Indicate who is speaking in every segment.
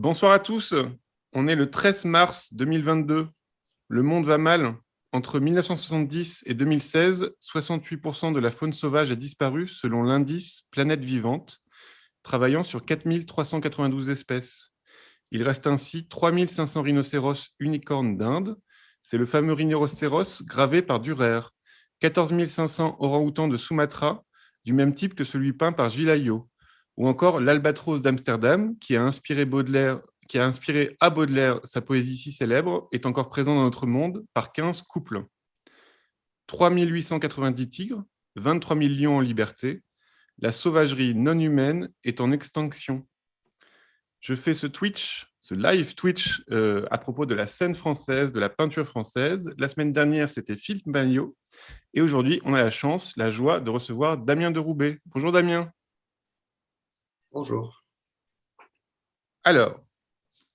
Speaker 1: Bonsoir à tous. On est le 13 mars 2022. Le monde va mal. Entre 1970 et 2016, 68% de la faune sauvage a disparu selon l'indice Planète Vivante, travaillant sur 4392 espèces. Il reste ainsi 3500 rhinocéros unicornes d'Inde. C'est le fameux rhinocéros gravé par Dürer. 14 500 orang-outans de Sumatra, du même type que celui peint par Gilles Ayot. Ou encore l'albatros d'Amsterdam, qui a inspiré à Baudelaire sa poésie si célèbre, est encore présent dans notre monde par 15 couples. 3 890 tigres, 23 000 lions en liberté. La sauvagerie non humaine est en extinction. Je fais ce live Twitch à propos de la scène française, de la peinture française. La semaine dernière, c'était Philippe Maillot. Et aujourd'hui, on a la chance, la joie de recevoir Damien Deroubet. Bonjour Damien.
Speaker 2: Bonjour.
Speaker 1: Alors,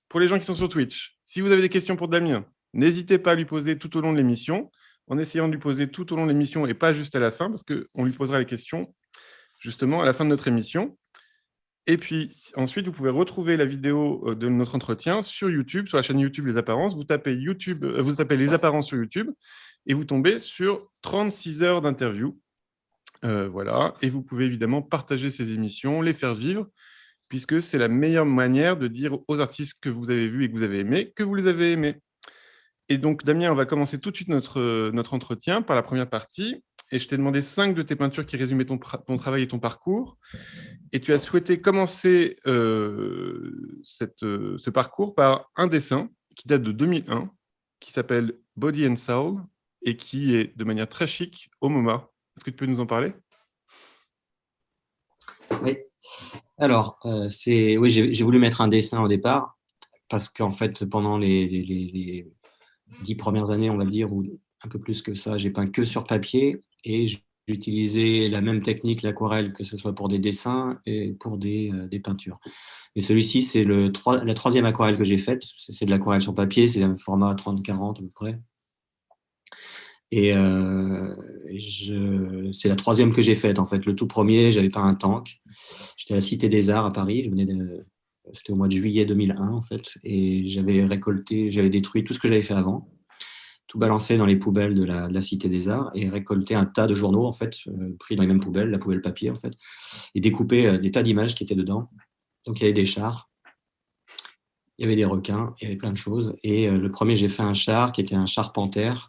Speaker 1: pour les gens qui sont sur Twitch, si vous avez des questions pour Damien, n'hésitez pas à lui poser tout au long de l'émission, en essayant de lui poser tout au long de l'émission et pas juste à la fin, parce qu'on lui posera les questions justement à la fin de notre émission. Et puis ensuite, vous pouvez retrouver la vidéo de notre entretien sur YouTube, sur la chaîne YouTube Les Apparences. Vous tapez Les Apparences sur YouTube et vous tombez sur 36 heures d'interview. Voilà. Et vous pouvez évidemment partager ces émissions, les faire vivre, puisque c'est la meilleure manière de dire aux artistes que vous avez vus et que vous avez aimés, que vous les avez aimés. Et donc, Damien, on va commencer tout de suite notre entretien par la première partie. Et je t'ai demandé 5 de tes peintures qui résumaient ton travail et ton parcours. Et tu as souhaité commencer ce parcours par un dessin qui date de 2001, qui s'appelle Body and Soul, et qui est de manière très chic au MoMA. Est-ce que tu peux nous en parler ?
Speaker 2: Oui. Alors, oui, j'ai voulu mettre un dessin au départ parce qu'en fait, pendant les 10 premières années, on va dire, ou un peu plus que ça, j'ai peint que sur papier et j'utilisais la même technique, l'aquarelle, que ce soit pour des dessins et pour des peintures. Et celui-ci, c'est la troisième aquarelle que j'ai faite. C'est de l'aquarelle sur papier, c'est un format 30-40 à peu près. Et c'est la troisième que j'ai faite, en fait. Le tout premier, j'avais pas un tank. J'étais à la Cité des Arts à Paris. C'était au mois de juillet 2001, en fait. Et j'avais détruit tout ce que j'avais fait avant, tout balancé dans les poubelles de la Cité des Arts et récolté un tas de journaux, en fait, pris dans les mêmes poubelles, la poubelle papier, en fait, et découpé des tas d'images qui étaient dedans. Donc, il y avait des chars, il y avait des requins, il y avait plein de choses. Et le premier, j'ai fait un char qui était un char panthère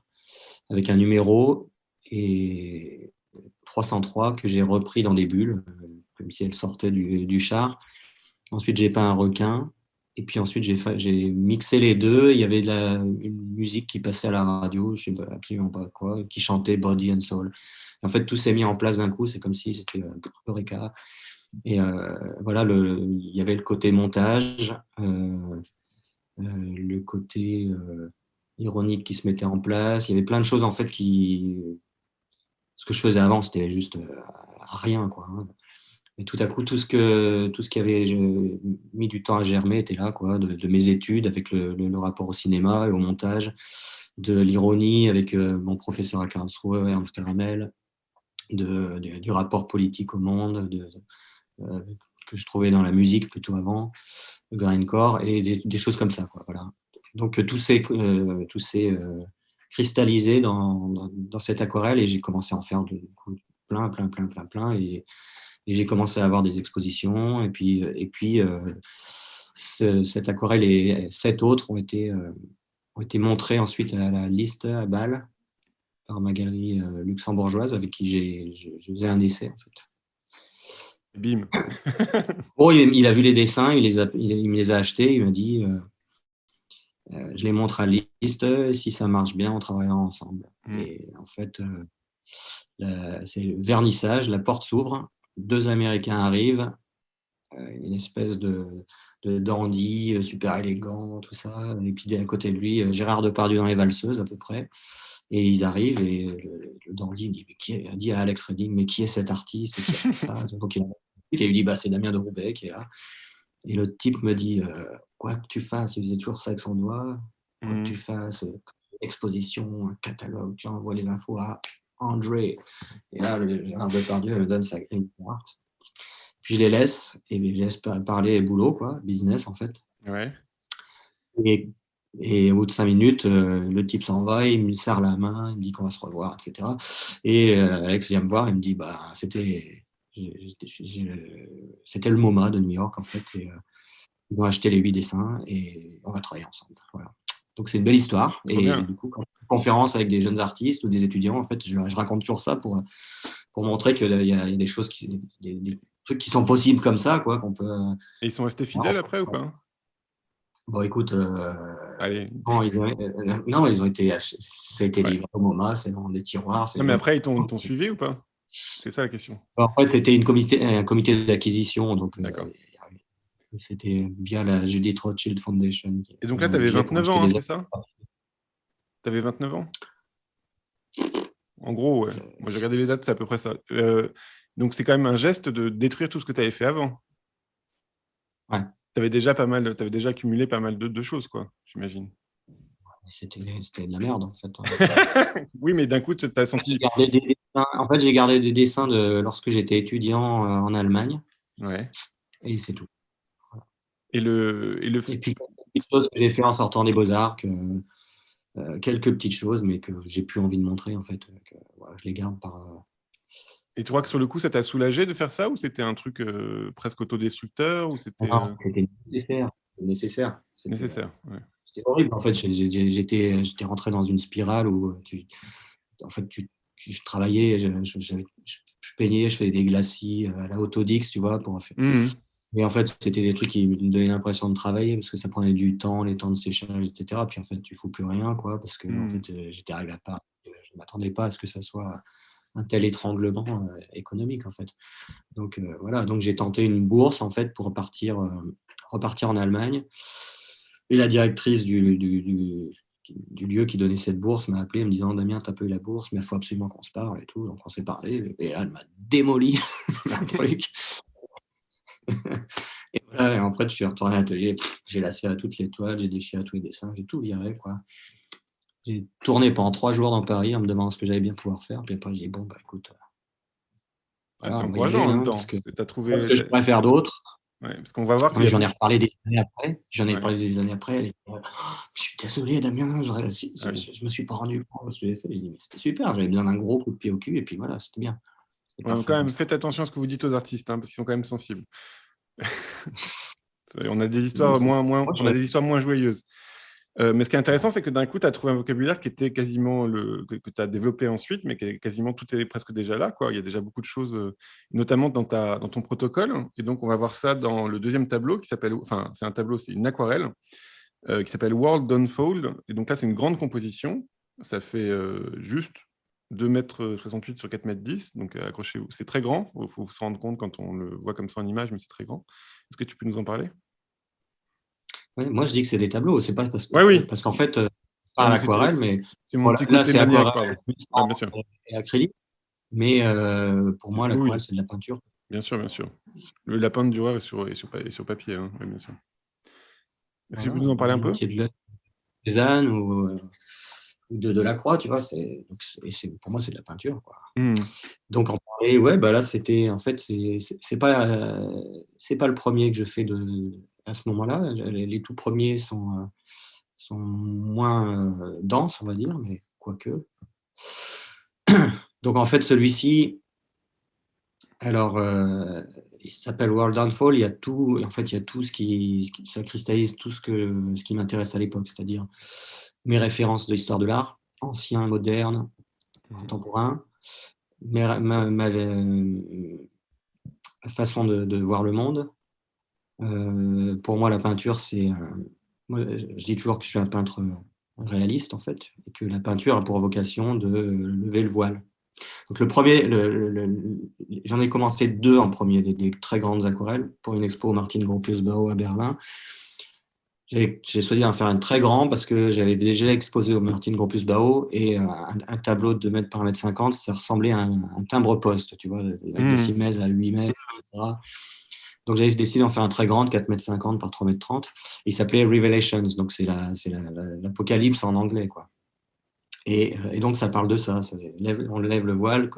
Speaker 2: avec un numéro et 303 que j'ai repris dans des bulles, comme si elles sortaient du char. Ensuite, j'ai peint un requin. Et puis ensuite, j'ai mixé les deux. Il y avait une musique qui passait à la radio, je ne sais absolument pas quoi, qui chantait Body and Soul. Et en fait, tout s'est mis en place d'un coup. C'est comme si c'était Eureka. Et voilà, il y avait le côté montage, le côté ironique qui se mettait en place. Il y avait plein de choses, en fait, ce que je faisais avant, c'était juste rien, quoi. Et tout à coup, tout ce qui avait mis du temps à germer était là, quoi, de mes études avec le rapport au cinéma et au montage, de l'ironie avec mon professeur à Karlsruhe, Ernst Caramel, du rapport politique au monde, que je trouvais dans la musique plutôt avant, le grindcore, et des choses comme ça, quoi, voilà. Donc tout s'est cristallisé dans cette aquarelle et j'ai commencé à en faire plein, et j'ai commencé à avoir des expositions. Et puis cette aquarelle et 7 autres ont été montrées ensuite à la Liste à Bâle par ma galerie luxembourgeoise avec qui je faisais un essai, en fait.
Speaker 1: Bim.
Speaker 2: Bon, il a vu les dessins, il me les a achetés, il m'a dit je les montre à Liste, si ça marche bien, on travaillera ensemble. Et en fait, c'est le vernissage, la porte s'ouvre, 2 Américains arrivent, une espèce de dandy, super élégant, tout ça. Et puis à côté de lui, Gérard Depardieu dans Les Valseuses, à peu près. Et ils arrivent et le dandy dit à Alex Redding, mais qui est cet artiste, qui a fait ça? Donc il lui dit, c'est Damien Deroubet qui est là. Et le type me dit, quoi que tu fasses, il faisait toujours ça avec son doigt, quoi que tu fasses, exposition, un catalogue, tu envoies les infos à André. Et là, Gérard Depardieu me donne sa green card. Puis je les laisse parler boulot, quoi, business en fait.
Speaker 1: Ouais.
Speaker 2: Et, et au bout de 5 minutes, le type s'en va, il me serre la main, il me dit qu'on va se revoir, etc. Et Alex vient me voir, il me dit, bah, c'était le MoMA de New York, en fait. Et, ils vont acheter les 8 dessins et on va travailler ensemble. Voilà. Donc c'est une belle histoire.
Speaker 1: Trop
Speaker 2: Et
Speaker 1: bien.
Speaker 2: du coup, quand je fais une conférence avec des jeunes artistes ou des étudiants, en fait, je raconte toujours ça pour montrer qu'il y a des choses, des trucs qui sont possibles comme ça, quoi, qu'on peut.
Speaker 1: Et ils sont restés
Speaker 2: Voilà.
Speaker 1: fidèles après ou pas?
Speaker 2: Bon, écoute,
Speaker 1: Allez.
Speaker 2: non, non, ils ont été, ça a été
Speaker 1: Ouais.
Speaker 2: livré au MoMA, c'est dans des tiroirs.
Speaker 1: Non, mais après, ils t'ont suivi ou pas? C'est ça la question.
Speaker 2: En fait, c'était un comité d'acquisition, donc
Speaker 1: D'accord.
Speaker 2: c'était via la Judith Rothschild Foundation qui
Speaker 1: Et donc
Speaker 2: avait
Speaker 1: là,
Speaker 2: un
Speaker 1: tu avais
Speaker 2: budget pour
Speaker 1: 29
Speaker 2: acheter
Speaker 1: ans, hein,
Speaker 2: des
Speaker 1: c'est
Speaker 2: œuvres.
Speaker 1: ça? Tu avais 29 ans? En gros, ouais. Moi, j'ai regardé les dates, c'est à peu près ça. Donc, c'est quand même un geste de détruire tout ce que tu avais fait avant.
Speaker 2: Ouais,
Speaker 1: Tu avais déjà pas mal, t'avais déjà accumulé pas mal de choses, quoi, j'imagine.
Speaker 2: c'était de la merde, en fait.
Speaker 1: Oui, mais d'un coup, tu as senti.
Speaker 2: En fait, j'ai gardé des dessins de lorsque j'étais étudiant en Allemagne,
Speaker 1: Ouais.
Speaker 2: et c'est tout.
Speaker 1: Et le.
Speaker 2: Et puis, petites choses que j'ai fait en sortant des Beaux-Arts, quelques petites choses, mais que j'ai plus envie de montrer, en fait. Voilà, je les garde par.
Speaker 1: Et tu crois que sur le coup, ça t'a soulagé de faire ça ou c'était un truc presque autodestructeur ou c'était
Speaker 2: Non, c'était nécessaire. Nécessaire.
Speaker 1: nécessaire? Ouais.
Speaker 2: C'était horrible. En fait, j'étais rentré dans une spirale où en fait, je travaillais, je peignais, je faisais des glacis à la Autodix, tu vois, pour faire.
Speaker 1: Mhm.
Speaker 2: Et en fait, c'était des trucs qui me donnaient l'impression de travailler parce que ça prenait du temps, les temps de séchage, etc. Puis en fait, tu fous plus rien, quoi, parce que en
Speaker 1: Mhm.
Speaker 2: fait, j'étais arrivé à part. Je ne m'attendais pas à ce que ça soit un tel étranglement économique, en fait. Donc voilà, donc j'ai tenté une bourse, en fait, pour repartir en Allemagne. Et la directrice du lieu qui donnait cette bourse m'a appelé en me disant Damien, t'as pas eu la bourse, mais il faut absolument qu'on se parle et tout. Donc on s'est parlé. Et là, elle m'a démoli un truc. Et voilà, et après, je suis retourné à l'atelier. J'ai lassé à toutes les toiles, j'ai déchiré tous les dessins, j'ai tout viré, quoi. J'ai tourné pendant 3 jours dans Paris en me demandant ce que j'allais bien pouvoir faire. Puis après, j'ai dit bon, bah écoute,
Speaker 1: Ah,
Speaker 2: voilà,
Speaker 1: c'est
Speaker 2: on va y aller,
Speaker 1: encourageant en même
Speaker 2: hein,
Speaker 1: temps. T'as
Speaker 2: parce
Speaker 1: trouvé.
Speaker 2: que je pourrais faire d'autres.
Speaker 1: Ouais, parce qu'on va voir qu'il
Speaker 2: Ouais,
Speaker 1: y a
Speaker 2: j'en ai
Speaker 1: beaucoup.
Speaker 2: reparlé des années après. J'en ai
Speaker 1: Ouais,
Speaker 2: parlé des années après. Elle est, je suis désolé, Damien,
Speaker 1: ouais.
Speaker 2: je me suis pas rendu compte de ce que j'ai fait. Je dis, mais c'était super, j'avais besoin d'un gros coup de pied au cul, et puis voilà, c'était bien. C'était
Speaker 1: Ouais,
Speaker 2: parfait
Speaker 1: quand
Speaker 2: comme
Speaker 1: même,
Speaker 2: ça.
Speaker 1: faites attention à ce que vous dites aux artistes, hein, parce qu'ils sont quand même sensibles. On a des
Speaker 2: Non,
Speaker 1: histoires
Speaker 2: moi,
Speaker 1: on a des histoires moins joyeuses. Mais ce qui est intéressant, c'est que d'un coup, tu as trouvé un vocabulaire qui était quasiment que tu as développé ensuite, mais qui est quasiment tout est presque déjà là, quoi. Il y a déjà beaucoup de choses, notamment dans ton protocole. Et donc, on va voir ça dans le deuxième tableau qui s'appelle, enfin, c'est un tableau, c'est une aquarelle qui s'appelle World Unfold. Et donc là, c'est une grande composition. Ça fait juste 2,68 m sur 4,10 m. Donc, accrochez-vous. C'est très grand. Il faut se rendre compte quand on le voit comme ça en image, mais c'est très grand. Est-ce que tu peux nous en parler?
Speaker 2: ouais, moi, je dis que c'est des tableaux. C'est pas
Speaker 1: Ouais, oui.
Speaker 2: parce qu'en fait, pas
Speaker 1: Non,
Speaker 2: à
Speaker 1: mais
Speaker 2: l'aquarelle, mais
Speaker 1: c'est mon
Speaker 2: voilà,
Speaker 1: petit
Speaker 2: là,
Speaker 1: côté
Speaker 2: c'est
Speaker 1: maniaque,
Speaker 2: aquarelle
Speaker 1: pardon.
Speaker 2: plus
Speaker 1: Ouais, bien sûr.
Speaker 2: et acrylique. Mais pour moi,
Speaker 1: Oui,
Speaker 2: l'aquarelle,
Speaker 1: oui,
Speaker 2: c'est de la peinture.
Speaker 1: bien sûr, bien sûr. Le lapin de Dürer est sur papier, hein. Oui, bien sûr. Est-ce que tu
Speaker 2: Voilà,
Speaker 1: peux nous en parler un peu?
Speaker 2: qui est de la Cézanne ou de Delacroix, tu vois. Pour moi, c'est de la peinture, quoi.
Speaker 1: Hmm.
Speaker 2: Donc en Paris, ouais, bah là c'était en fait c'est pas le premier que je fais à ce moment-là. Les tout premiers sont moins denses, on va dire, mais quoique. Donc en fait celui-ci, alors il s'appelle World Downfall. Il y a tout, en fait il y a tout ça cristallise tout ce qui m'intéresse à l'époque, c'est-à-dire mes références de l'histoire de l'art, ancien, moderne,
Speaker 1: Mhm.
Speaker 2: contemporain, ma façon de voir le monde. Pour moi, la peinture, moi, je dis toujours que je suis un peintre réaliste, en fait, et que la peinture a pour vocation de lever le voile. Donc, j'en ai commencé deux en premier, des très grandes aquarelles, pour une expo au Martin Gropius-Bau à Berlin. J'ai choisi d'en faire un très grand parce que j'avais déjà exposé au Martin Gropius-Bau et un tableau de 2 mètres par 1,50 m, ça ressemblait à un timbre-poste, tu vois, avec des
Speaker 1: Hmm.
Speaker 2: simèses à 8 mètres, etc. Donc j'avais décidé d'en faire un très grand, 4,50 m par 3,30 m. Il s'appelait Revelations, donc c'est l'apocalypse en anglais, quoi. Et donc ça parle de ça. On lève le voile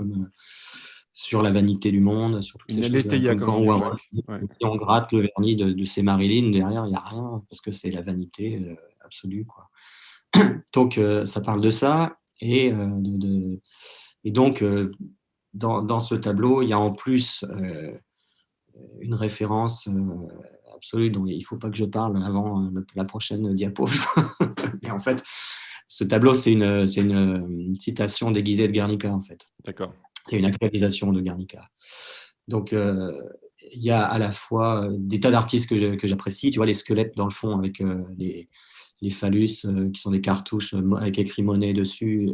Speaker 2: sur la vanité du monde, sur toutes ces
Speaker 1: Une
Speaker 2: choses-là.
Speaker 1: aletheia,
Speaker 2: Comme
Speaker 1: comme
Speaker 2: quand
Speaker 1: on dit en
Speaker 2: Warhol
Speaker 1: grec.
Speaker 2: dit
Speaker 1: Ouais.
Speaker 2: que si on gratte le vernis de ces Marilyn, derrière, il n'y a rien, parce que c'est la vanité absolue, quoi. Donc, ça parle de ça. Et donc, dans ce tableau, il y a en plus une référence absolue dont il ne faut pas que je parle avant la prochaine diapo. Mais en fait, ce tableau, c'est une citation déguisée de Guernica, en fait.
Speaker 1: D'accord.
Speaker 2: C'est une actualisation de Guernica. Donc, il y a à la fois des tas d'artistes que j'apprécie. Tu vois, les squelettes dans le fond avec les phallus qui sont des cartouches avec écrit Monet dessus.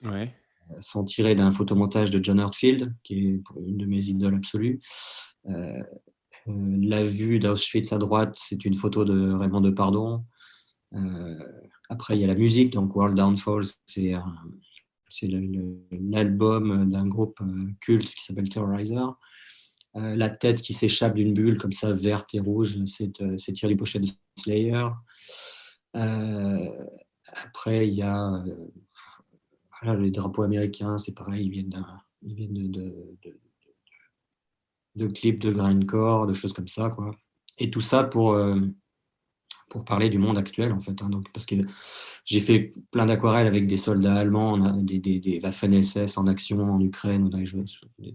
Speaker 1: Ouais.
Speaker 2: Sont tirés d'un photomontage de John Heartfield, qui est une de mes idoles absolues. La vue d'Auschwitz à droite, c'est une photo de Raymond Depardon. Après, il y a la musique, donc World Downfall, c'est l'album d'un groupe culte qui s'appelle Terrorizer. La tête qui s'échappe d'une bulle comme ça, verte et rouge, c'est tiré du pochette de Slayer. Après, il y a voilà, les drapeaux américains, c'est pareil, ils viennent de clips de grindcore, de choses comme ça, quoi. Et tout ça pour parler du monde actuel, en fait. Hein. Donc, parce que j'ai fait plein d'aquarelles avec des soldats allemands, on a des Waffen-SS en action en Ukraine, ou des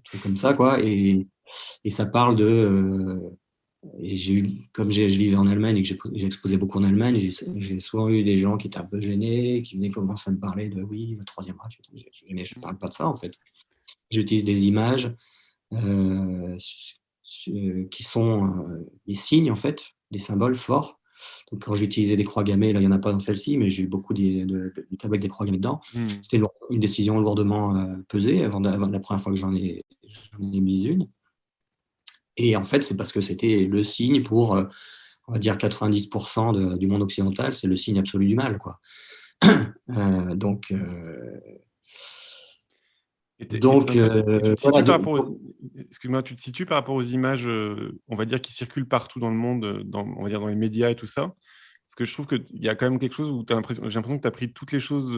Speaker 2: trucs comme ça, quoi. Et ça parle de. Et comme je vivais en Allemagne et que j'ai exposé beaucoup en Allemagne, j'ai souvent eu des gens qui étaient un peu gênés, qui venaient commencer à me parler de oui, le troisième Reich. Mais je ne parle pas de ça, en fait. J'utilise des images qui sont des signes, en fait, des symboles forts. Donc, quand j'utilisais des croix gammées, là, il n'y en a pas dans celle-ci, mais j'ai eu beaucoup de avec des croix gammées dedans. C'était une décision lourdement pesée avant la première fois que j'en ai mis une. Et en fait, c'est parce que c'était le signe pour, on va dire, 90% du monde occidental, c'est le signe absolu du mal, quoi. Donc,
Speaker 1: tu te situes
Speaker 2: voilà.
Speaker 1: par rapport excuse-moi, tu te situes par rapport aux images, on va dire, qui circulent partout dans le monde, on va dire dans les médias et tout ça? Parce que je trouve qu'il y a quand même quelque chose où j'ai l'impression que tu as pris toutes les choses,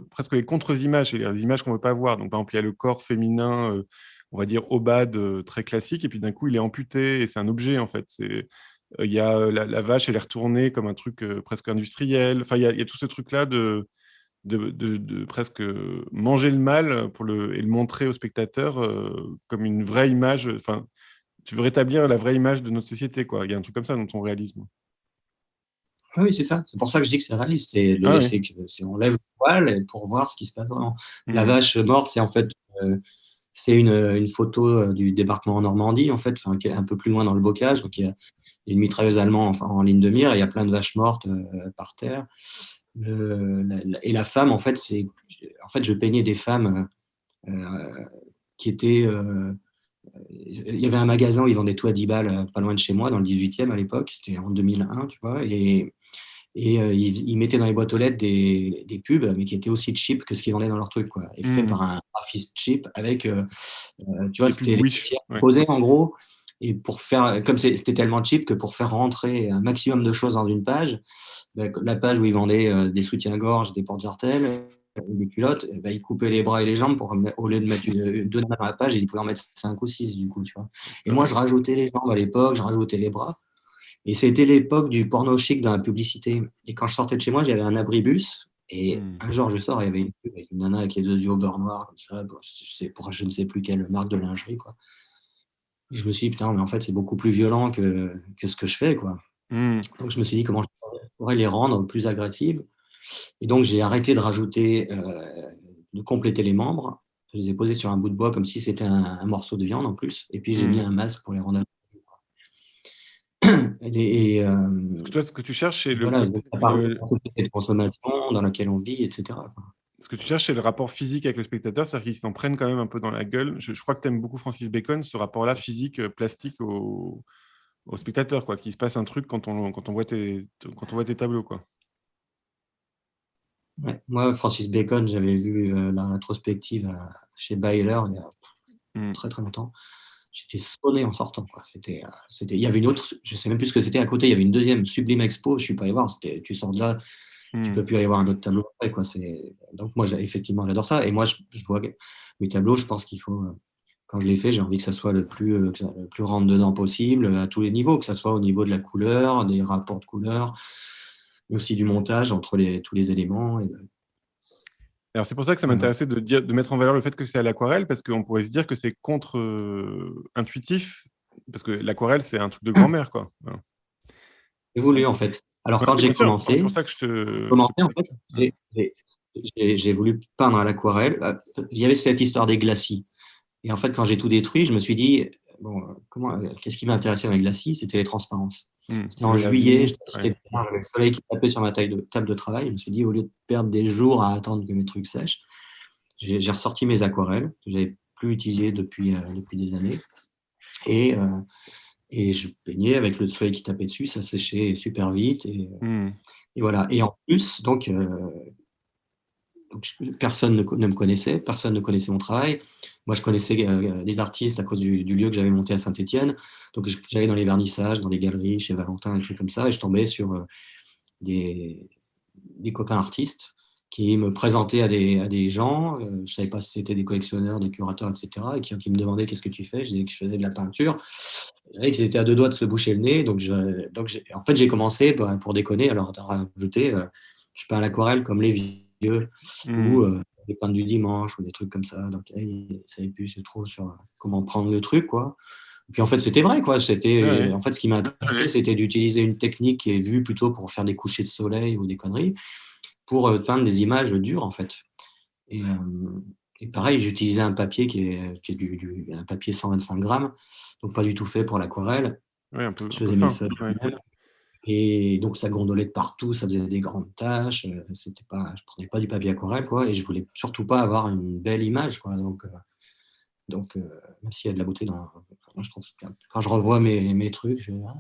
Speaker 1: presque les contre-images, et les images qu'on ne veut pas voir. Donc, par exemple, il y a le corps féminin, on va dire obade, très classique, et puis d'un coup, il est amputé, et c'est un objet, en fait. Il y a la vache, elle est retournée comme un truc presque industriel. Enfin, il y a tout ce truc-là de presque manger le mal et le montrer au spectateur comme une vraie image. Enfin, tu veux rétablir la vraie image de notre société, quoi. Il y a un truc comme ça dans ton réalisme.
Speaker 2: Oui, c'est ça. C'est pour ça que je dis que c'est réaliste.
Speaker 1: Ah oui.
Speaker 2: On lève le voile pour voir ce qui se passe vraiment. La
Speaker 1: Mmh.
Speaker 2: vache morte, c'est en fait c'est une photo du débarquement en Normandie, en fait, qui est un peu plus loin dans le bocage. Donc, il y a une mitrailleuse allemande en ligne de mire et il y a plein de vaches mortes par terre. Et la femme, en fait, je peignais des femmes qui étaient. Il y avait un magasin où ils vendaient tout à 10 balles, pas loin de chez moi, dans le 18e à l'époque. C'était en 2001, tu vois. Et ils mettaient dans les boîtes aux lettres des pubs, mais qui étaient aussi cheap que ce qu'ils vendaient dans leur truc, quoi. Et fait par un graphiste cheap avec, tu vois,
Speaker 1: Des pubs
Speaker 2: c'était les
Speaker 1: Wish.
Speaker 2: caissières
Speaker 1: Ouais.
Speaker 2: posées en gros. Et comme c'était tellement cheap que pour faire rentrer un maximum de choses dans une page, la page où ils vendaient des soutiens-gorge, des porte-jartelles, des culottes, ils coupaient les bras et les jambes au lieu de mettre deux nanas dans la page, ils pouvaient en mettre 5 ou 6 du coup, tu vois. Et moi, je rajoutais les jambes à l'époque, je rajoutais les bras. Et c'était l'époque du porno chic dans la publicité. Et quand je sortais de chez moi, j'avais un abribus. Et un jour, je sors, il y avait une nana avec les deux yeux au beurre noir, comme ça, pour je ne sais plus quelle marque de lingerie, quoi. Et je me suis dit, putain, mais en fait, c'est beaucoup plus violent que ce que je fais, quoi. Donc, je me suis dit, comment je pourrais les rendre plus agressives. Et donc, j'ai arrêté de rajouter, de compléter les membres. Je les ai posés sur un bout de bois comme si c'était un morceau de viande en plus. Et puis, j'ai mis un masque pour les rendre.
Speaker 1: Parce que toi, ce que tu cherches, c'est
Speaker 2: Voilà, ça parle de la société de consommation dans laquelle on vit, etc.
Speaker 1: ce que tu cherches, c'est le rapport physique avec le spectateur, c'est-à-dire qu'ils s'en prennent quand même un peu dans la gueule. Je crois que tu aimes beaucoup Francis Bacon, ce rapport-là physique, plastique au spectateur, quoi, qu'il se passe un truc quand on voit tes tableaux, quoi.
Speaker 2: Ouais. Moi, Francis Bacon, j'avais vu la rétrospective chez Baylor il y a très très longtemps. J'étais sonné en sortant, quoi. Il y avait une autre, je ne sais même plus ce que c'était à côté, il y avait une deuxième Sublime Expo, je ne suis pas allé voir, tu sors de là, tu ne peux plus aller voir un autre tableau après, quoi. Donc moi, effectivement, j'adore ça. Et moi, je vois mes tableaux, je pense qu'il faut quand je les fais, j'ai envie que ça soit le plus rentre-dedans possible, à tous les niveaux, que ça soit au niveau de la couleur, des rapports de couleurs, mais aussi du montage entre tous les éléments.
Speaker 1: Alors, c'est pour ça que ça
Speaker 2: Voilà.
Speaker 1: m'intéressait de mettre en valeur le fait que c'est à l'aquarelle, parce qu'on pourrait se dire que c'est contre-intuitif, parce que l'aquarelle, c'est un truc de grand-mère, quoi. Voilà.
Speaker 2: Évolué, en fait. Alors,
Speaker 1: Ouais,
Speaker 2: quand
Speaker 1: oui,
Speaker 2: j'ai
Speaker 1: bien sûr. C'est
Speaker 2: commencé,
Speaker 1: pour ça que je te
Speaker 2: commencé, en
Speaker 1: posais la
Speaker 2: fait,
Speaker 1: question. Ouais.
Speaker 2: j'ai voulu peindre à l'aquarelle. Il y avait cette histoire des glacis. Et en fait, quand j'ai tout détruit, je me suis dit, bon, qu'est-ce qui m'intéressait dans les glacis? C'était les transparences. C'était en
Speaker 1: La
Speaker 2: juillet,
Speaker 1: vie. Ouais.
Speaker 2: j'avais le soleil qui tapait sur ma table de travail. Je me suis dit, au lieu de perdre des jours à attendre que mes trucs sèchent, j'ai ressorti mes aquarelles que j'avais plus utilisées depuis des années. Et, euh, et je peignais avec le soleil qui tapait dessus, ça séchait super vite.
Speaker 1: Hmm.
Speaker 2: Et voilà. Et en plus, personne ne me connaissait, personne ne connaissait mon travail. Moi, je connaissais des artistes à cause du lieu que j'avais monté à Saint-Étienne. Donc, j'allais dans les vernissages, dans les galeries, chez Valentin, des trucs comme ça, et je tombais sur des, des copains artistes qui me présentaient à des gens. Je ne savais pas si c'était des collectionneurs, des curateurs, etc. Et qui me demandaient qu'est-ce que tu fais. Je disais que je faisais de la peinture. Je savais qu'ils étaient à deux doigts de se boucher le nez. En fait, j'ai commencé pour déconner, alors rajouter, je peins à l'aquarelle comme les vieux ou
Speaker 1: Hmm.
Speaker 2: les peintres du dimanche ou des trucs comme ça. Donc, ils ne savaient plus trop sur comment prendre le truc, quoi. Et puis en fait, c'était vrai, quoi.
Speaker 1: Ouais, ouais.
Speaker 2: En fait, ce qui m'a intéressé, c'était d'utiliser une technique qui est vue plutôt pour faire des couchers de soleil ou des conneries, pour peindre des images dures, en fait. Et, euh, et pareil, j'utilisais un papier qui est un papier 125 grammes, donc pas du tout fait pour l'aquarelle.
Speaker 1: Ouais,
Speaker 2: Je
Speaker 1: un peu
Speaker 2: faisais mes
Speaker 1: fin.
Speaker 2: feuilles
Speaker 1: Ouais.
Speaker 2: moi-même. Et donc, ça gondolait de partout, ça faisait des grandes taches. Je prenais pas du papier aquarelle, quoi. Et je voulais surtout pas avoir une belle image, quoi. Même s'il y a de la beauté moi, je trouve, quand je revois mes trucs, tu vois,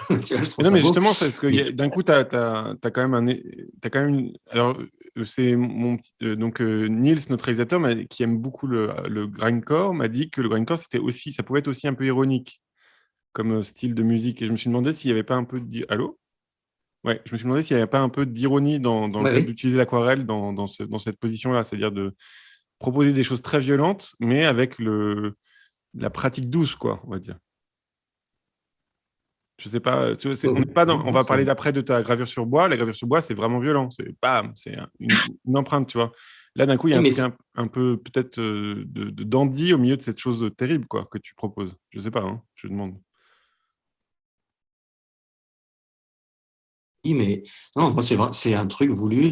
Speaker 2: je trouve
Speaker 1: Mais non,
Speaker 2: ça
Speaker 1: mais
Speaker 2: beau.
Speaker 1: justement, c'est parce que
Speaker 2: Mais
Speaker 1: d'un coup, tu as, quand même t'as quand même alors, c'est mon petit, donc Niels, notre réalisateur, qui aime beaucoup le grindcore, m'a dit que le grindcore, ça pouvait être aussi un peu ironique comme style de musique. Et je me suis demandé s'il n'y avait pas un peu Allô? Ouais, je me suis demandé s'il n'y avait pas un peu d'ironie dans le
Speaker 2: ouais,
Speaker 1: fait
Speaker 2: oui.
Speaker 1: d'utiliser l'aquarelle dans cette position-là, c'est-à-dire de proposer des choses très violentes, mais avec la pratique douce, quoi, on va dire. Je sais pas,
Speaker 2: Oui,
Speaker 1: on
Speaker 2: oui,
Speaker 1: n'est pas
Speaker 2: oui,
Speaker 1: on
Speaker 2: oui,
Speaker 1: va parler d'après de ta gravure sur bois. La gravure sur bois, c'est vraiment violent. C'est bam, c'est une empreinte, tu vois. Là, d'un coup, il y a
Speaker 2: oui,
Speaker 1: un
Speaker 2: mais
Speaker 1: truc un peu peut-être de dandy au milieu de cette chose terrible, quoi, que tu proposes. Je sais pas, hein, je demande.
Speaker 2: non, moi, c'est vrai, c'est un truc voulu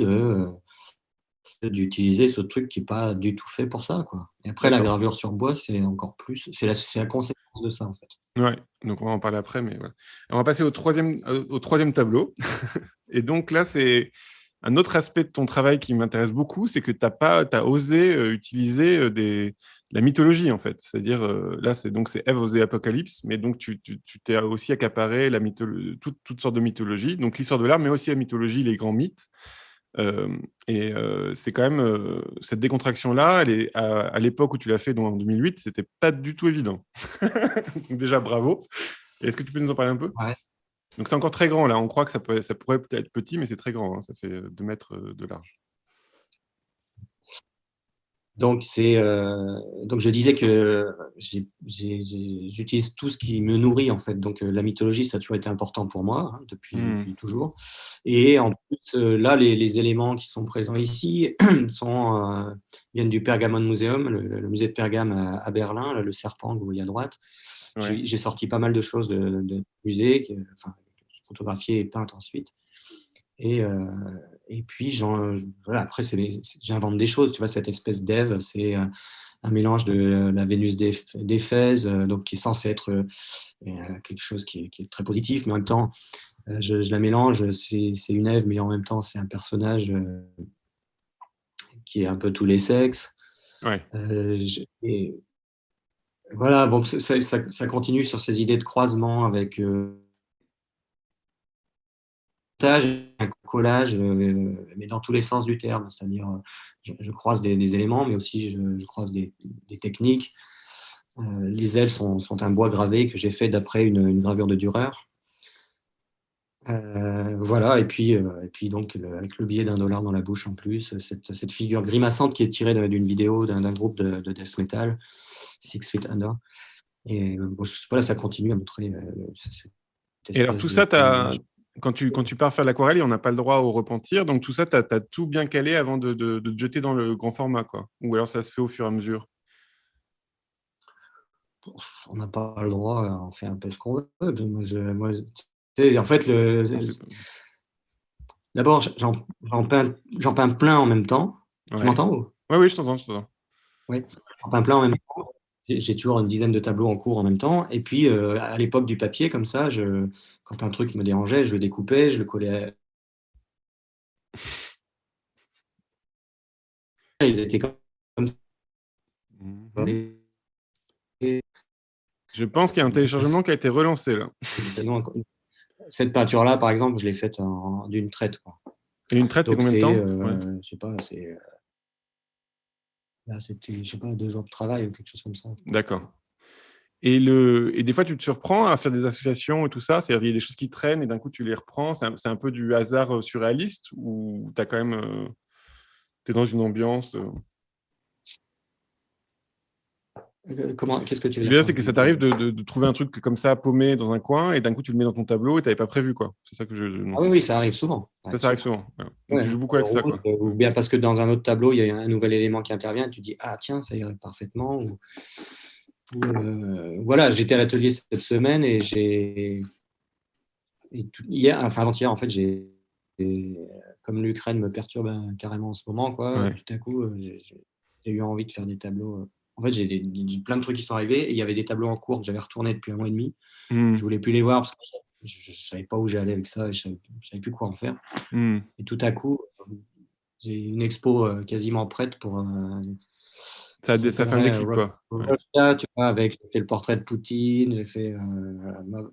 Speaker 2: d'utiliser ce truc qui n'est pas du tout fait pour ça, quoi. Et après, la
Speaker 1: D'accord.
Speaker 2: gravure sur bois, c'est encore plus, c'est la conséquence de ça, en fait.
Speaker 1: Ouais, donc on va en parler après, mais voilà. On va passer au troisième tableau. Et donc là, c'est un autre aspect de ton travail qui m'intéresse beaucoup, c'est que tu as osé utiliser la mythologie, en fait. C'est-à-dire, là, c'est Ève osée Apocalypse, mais donc tu t'es aussi accaparé toutes sortes de mythologies, donc l'histoire de l'art, mais aussi la mythologie, les grands mythes. C'est quand même cette décontraction-là, à l'époque où tu l'as fait, donc en 2008, c'était pas du tout évident. Donc déjà, bravo. Et est-ce que tu peux nous en parler un peu?
Speaker 2: Ouais.
Speaker 1: Donc c'est encore très grand là, on croit que ça pourrait peut-être être petit, mais c'est très grand, hein. Ça fait 2 mètres de large.
Speaker 2: Donc je disais que j'utilise tout ce qui me nourrit, en fait. Donc la mythologie, ça a toujours été important pour moi, hein,
Speaker 1: Hmm.
Speaker 2: depuis toujours. Et en plus, là, les éléments qui sont présents ici viennent du Pergamon Museum, le musée de Pergame à Berlin, là, le serpent que vous voyez à droite.
Speaker 1: Ouais.
Speaker 2: J'ai sorti pas mal de choses de musée, enfin, photographiées et peintes ensuite. Et, euh, et puis, voilà, après, j'invente des choses. Tu vois, cette espèce d'Ève, c'est un mélange de la Vénus d'Éphèse, donc qui est censé être quelque chose qui est très positif, mais en même temps, je la mélange. C'est une Ève, mais en même temps, c'est un personnage qui est un peu tous les sexes.
Speaker 1: Ouais.
Speaker 2: Et voilà, donc ça continue sur ces idées de croisement avec un collage, mais dans tous les sens du terme. C'est-à-dire, je croise des éléments, mais aussi je croise des techniques. Les ailes sont un bois gravé que j'ai fait d'après une gravure de Dürer. Voilà, et puis donc, avec le billet d'1 dollar dans la bouche en plus, cette figure grimaçante qui est tirée d'une vidéo d'un groupe de death metal. Six Feet Under. Et voilà, ça continue à montrer cette
Speaker 1: Et alors,
Speaker 2: espèce
Speaker 1: tout
Speaker 2: de
Speaker 1: ça,
Speaker 2: paysage.
Speaker 1: quand tu pars faire l'aquarelle, on n'a pas le droit au repentir. Donc, tout ça, tu as tout bien calé avant de te jeter dans le grand format, quoi. Ou alors, ça se fait au fur et à mesure.
Speaker 2: On n'a pas le droit, on fait un peu ce qu'on veut. Tu sais, en fait, d'abord, j'en peins plein en même temps. Tu
Speaker 1: Ouais.
Speaker 2: m'entends ou?
Speaker 1: Ouais, oui, je t'entends, je t'entends.
Speaker 2: Oui, j'en peins plein en même temps. J'ai toujours une dizaine de tableaux en cours en même temps. Et puis, à l'époque du papier, comme ça, quand un truc me dérangeait, je le découpais, je le collais. Ils étaient comme ça.
Speaker 1: Mhm. Je pense qu'il y a un téléchargement qui a été relancé, là.
Speaker 2: Cette peinture-là, par exemple, je l'ai faite d'une traite, quoi.
Speaker 1: Et une traite, c'est
Speaker 2: Donc,
Speaker 1: combien de temps? Ouais.
Speaker 2: je sais pas, là, c'était, je sais pas, 2 jours de travail ou quelque chose comme ça.
Speaker 1: D'accord. Et des fois, tu te surprends à faire des associations et tout ça. C'est-à-dire, il y a des choses qui traînent et d'un coup, tu les reprends. C'est un peu du hasard surréaliste ou tu as quand même. Tu es dans une ambiance.
Speaker 2: Qu'est-ce que tu veux
Speaker 1: Je veux
Speaker 2: dire
Speaker 1: dire,
Speaker 2: par
Speaker 1: c'est que ça
Speaker 2: là?
Speaker 1: t'arrive de trouver un truc comme ça paumé dans un coin et d'un coup, tu le mets dans ton tableau et tu n'avais pas prévu, quoi. C'est ça que
Speaker 2: Ah oui, oui, ça arrive souvent. Ça
Speaker 1: Ça,
Speaker 2: arrive
Speaker 1: ça arrive
Speaker 2: souvent.
Speaker 1: souvent. Ouais. Donc,
Speaker 2: Ouais,
Speaker 1: tu
Speaker 2: hein,
Speaker 1: joues beaucoup
Speaker 2: sur
Speaker 1: avec
Speaker 2: la
Speaker 1: ça,
Speaker 2: route,
Speaker 1: quoi.
Speaker 2: ou bien parce que dans un autre tableau, il y a un nouvel élément qui intervient, et tu dis, ah tiens, ça irait parfaitement. Voilà, j'étais à l'atelier cette semaine hier, enfin avant-hier, en fait, comme l'Ukraine me perturbe carrément en ce moment, quoi,
Speaker 1: Ouais.
Speaker 2: tout à coup, j'ai eu envie de faire des tableaux. En fait, j'ai plein de trucs qui sont arrivés et il y avait des tableaux en cours que j'avais retournés depuis 1 mois et demi.
Speaker 1: Hmm.
Speaker 2: Je voulais plus les voir parce que je ne savais pas où j'allais avec ça et je savais plus quoi en faire.
Speaker 1: Hmm.
Speaker 2: Et tout à coup, j'ai une expo quasiment prête qui
Speaker 1: Ça fait un
Speaker 2: s'appellerait
Speaker 1: déclic, quoi. Ouais.
Speaker 2: Russia, tu vois, avec j'ai fait le portrait de Poutine, j'ai fait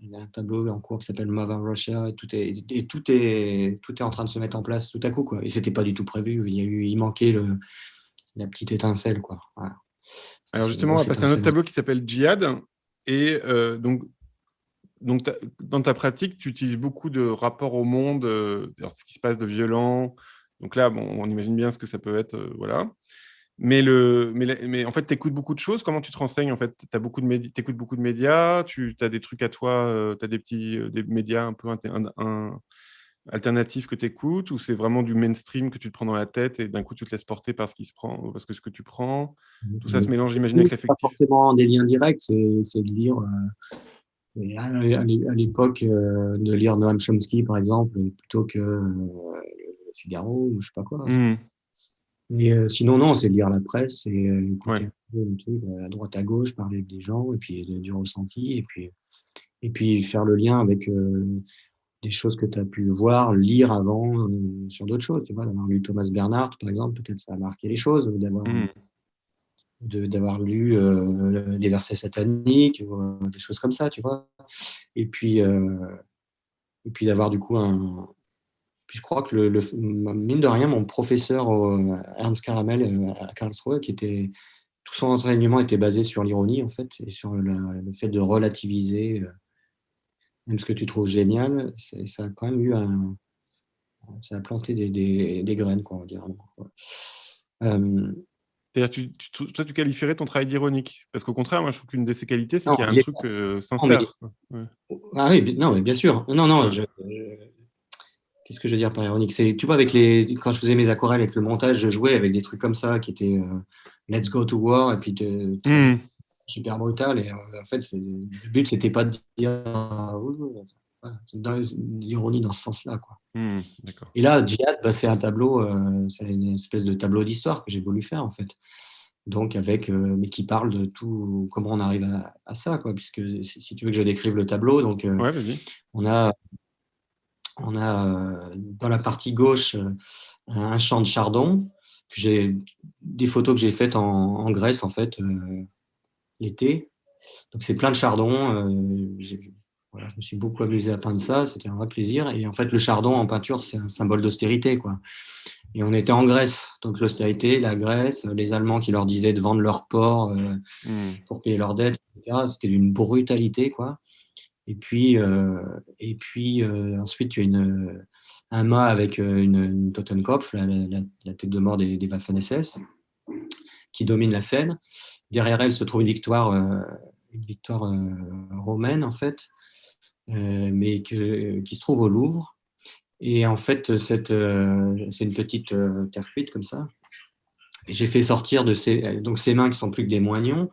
Speaker 2: il y a un tableau en cours qui s'appelle Mother Russia, tout est en train de se mettre en place tout à coup, quoi. Et c'était pas du tout prévu. Il manquait la petite étincelle, quoi. Voilà.
Speaker 1: Alors,
Speaker 2: C'est une
Speaker 1: justement, on va
Speaker 2: grosse
Speaker 1: passer à un autre
Speaker 2: étincelle.
Speaker 1: tableau qui s'appelle Djihad. Et donc dans ta pratique, tu utilises beaucoup de rapports au monde, ce qui se passe de violent. Donc là, bon, on imagine bien ce que ça peut être, voilà. Mais en fait, tu écoutes beaucoup de choses. Comment tu te renseignes? En fait, tu écoutes beaucoup de médias, tu as des trucs à toi, tu as des médias un peu alternatifs que tu écoutes, ou c'est vraiment du mainstream que tu te prends dans la tête et d'un coup, tu te laisses porter par ce qui se prend, parce que ce que tu prends, tout ça se mélange, j'imagine, avec
Speaker 2: Pas
Speaker 1: l'affectif.
Speaker 2: forcément des liens directs, c'est de lire. Et à l'époque, de lire Noam Chomsky, par exemple, plutôt que Figaro ou je sais pas quoi.
Speaker 1: Hmm.
Speaker 2: Mais sinon, non, c'est lire la presse et écouter
Speaker 1: Ouais.
Speaker 2: un peu le truc à droite à gauche, parler avec des gens et puis du ressenti et puis faire le lien avec des choses que tu as pu voir, lire avant sur d'autres choses. Tu vois, d'avoir lu Thomas Bernhard, par exemple, peut-être ça a marqué les choses, ou
Speaker 1: Hmm.
Speaker 2: d'avoir lu les versets sataniques, ou, des choses comme ça, tu vois. Et puis, euh, et puis d'avoir du coup Puis je crois que mine de rien, mon professeur Ernst Caramel à Karlsruhe, tout son enseignement était basé sur l'ironie en fait et sur le fait de relativiser même ce que tu trouves génial. Ça a quand même ça a planté des graines, quoi, on va dire. Euh,
Speaker 1: C'est-à-dire, toi, tu qualifierais ton travail d'ironique. Parce qu'au contraire, moi, je trouve qu'une de ses qualités, c'est
Speaker 2: non,
Speaker 1: qu'il y a un
Speaker 2: il est
Speaker 1: truc
Speaker 2: non, mais
Speaker 1: sincère, quoi. Ouais.
Speaker 2: ah oui, non, mais bien sûr. Non, non.
Speaker 1: Ouais.
Speaker 2: Qu'est-ce que je veux dire par ironique? Tu vois, quand je faisais mes aquarelles avec le montage, je jouais avec des trucs comme ça qui étaient Let's go to war et puis
Speaker 1: Hmm.
Speaker 2: super brutal. Et en fait, le but, c'était pas de dire voilà, c'est l'ironie dans ce sens-là, quoi.
Speaker 1: Hmm. D'accord.
Speaker 2: Et là, Djihad, bah, c'est un tableau, c'est une espèce de tableau d'histoire que j'ai voulu faire, en fait. Donc, mais qui parle de tout, comment on arrive à ça, quoi. Puisque si tu veux que je décrive le tableau, donc,
Speaker 1: Ouais, vas-y.
Speaker 2: on a, dans la partie gauche un champ de chardon, des photos que j'ai faites en Grèce, en fait, l'été. Donc, c'est plein de chardon. Voilà, je me suis beaucoup amusé à peindre ça. C'était un vrai plaisir. Et en fait, le chardon en peinture, c'est un symbole d'austérité, quoi. Et on était en Grèce. Donc, l'austérité, la Grèce, les Allemands qui leur disaient de vendre leur porc
Speaker 1: Hmm.
Speaker 2: pour payer leurs dettes, etc. C'était d'une brutalité, quoi. Et puis ensuite, tu as un mât avec une Totenkopf, la tête de mort des Waffen-SS, qui domine la scène. Derrière elle se trouve une victoire romaine, en fait, mais qui se trouve au Louvre. Et en fait, c'est une petite terre cuite comme ça. Et j'ai fait sortir donc ces mains qui sont plus que des moignons,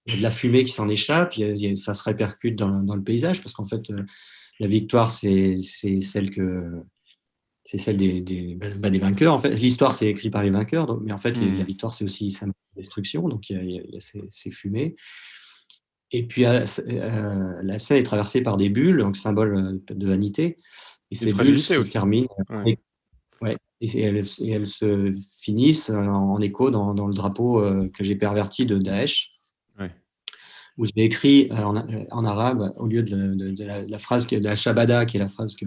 Speaker 2: il y a de la fumée qui s'en échappe, ça se répercute dans le paysage, parce qu'en fait, la victoire, c'est celle des vainqueurs. En fait, l'histoire, c'est écrit par les vainqueurs, mais en fait, la victoire, c'est aussi sa destruction, donc il y a ces fumées. Et puis, la scène est traversée par des bulles, donc symbole de vanité. Et ces bulles se terminent. Ouais, et elles se finissent en écho dans le drapeau que j'ai perverti de Daesh, où j'ai écrit en arabe, au lieu de la phrase de la Shabada, qui est la phrase que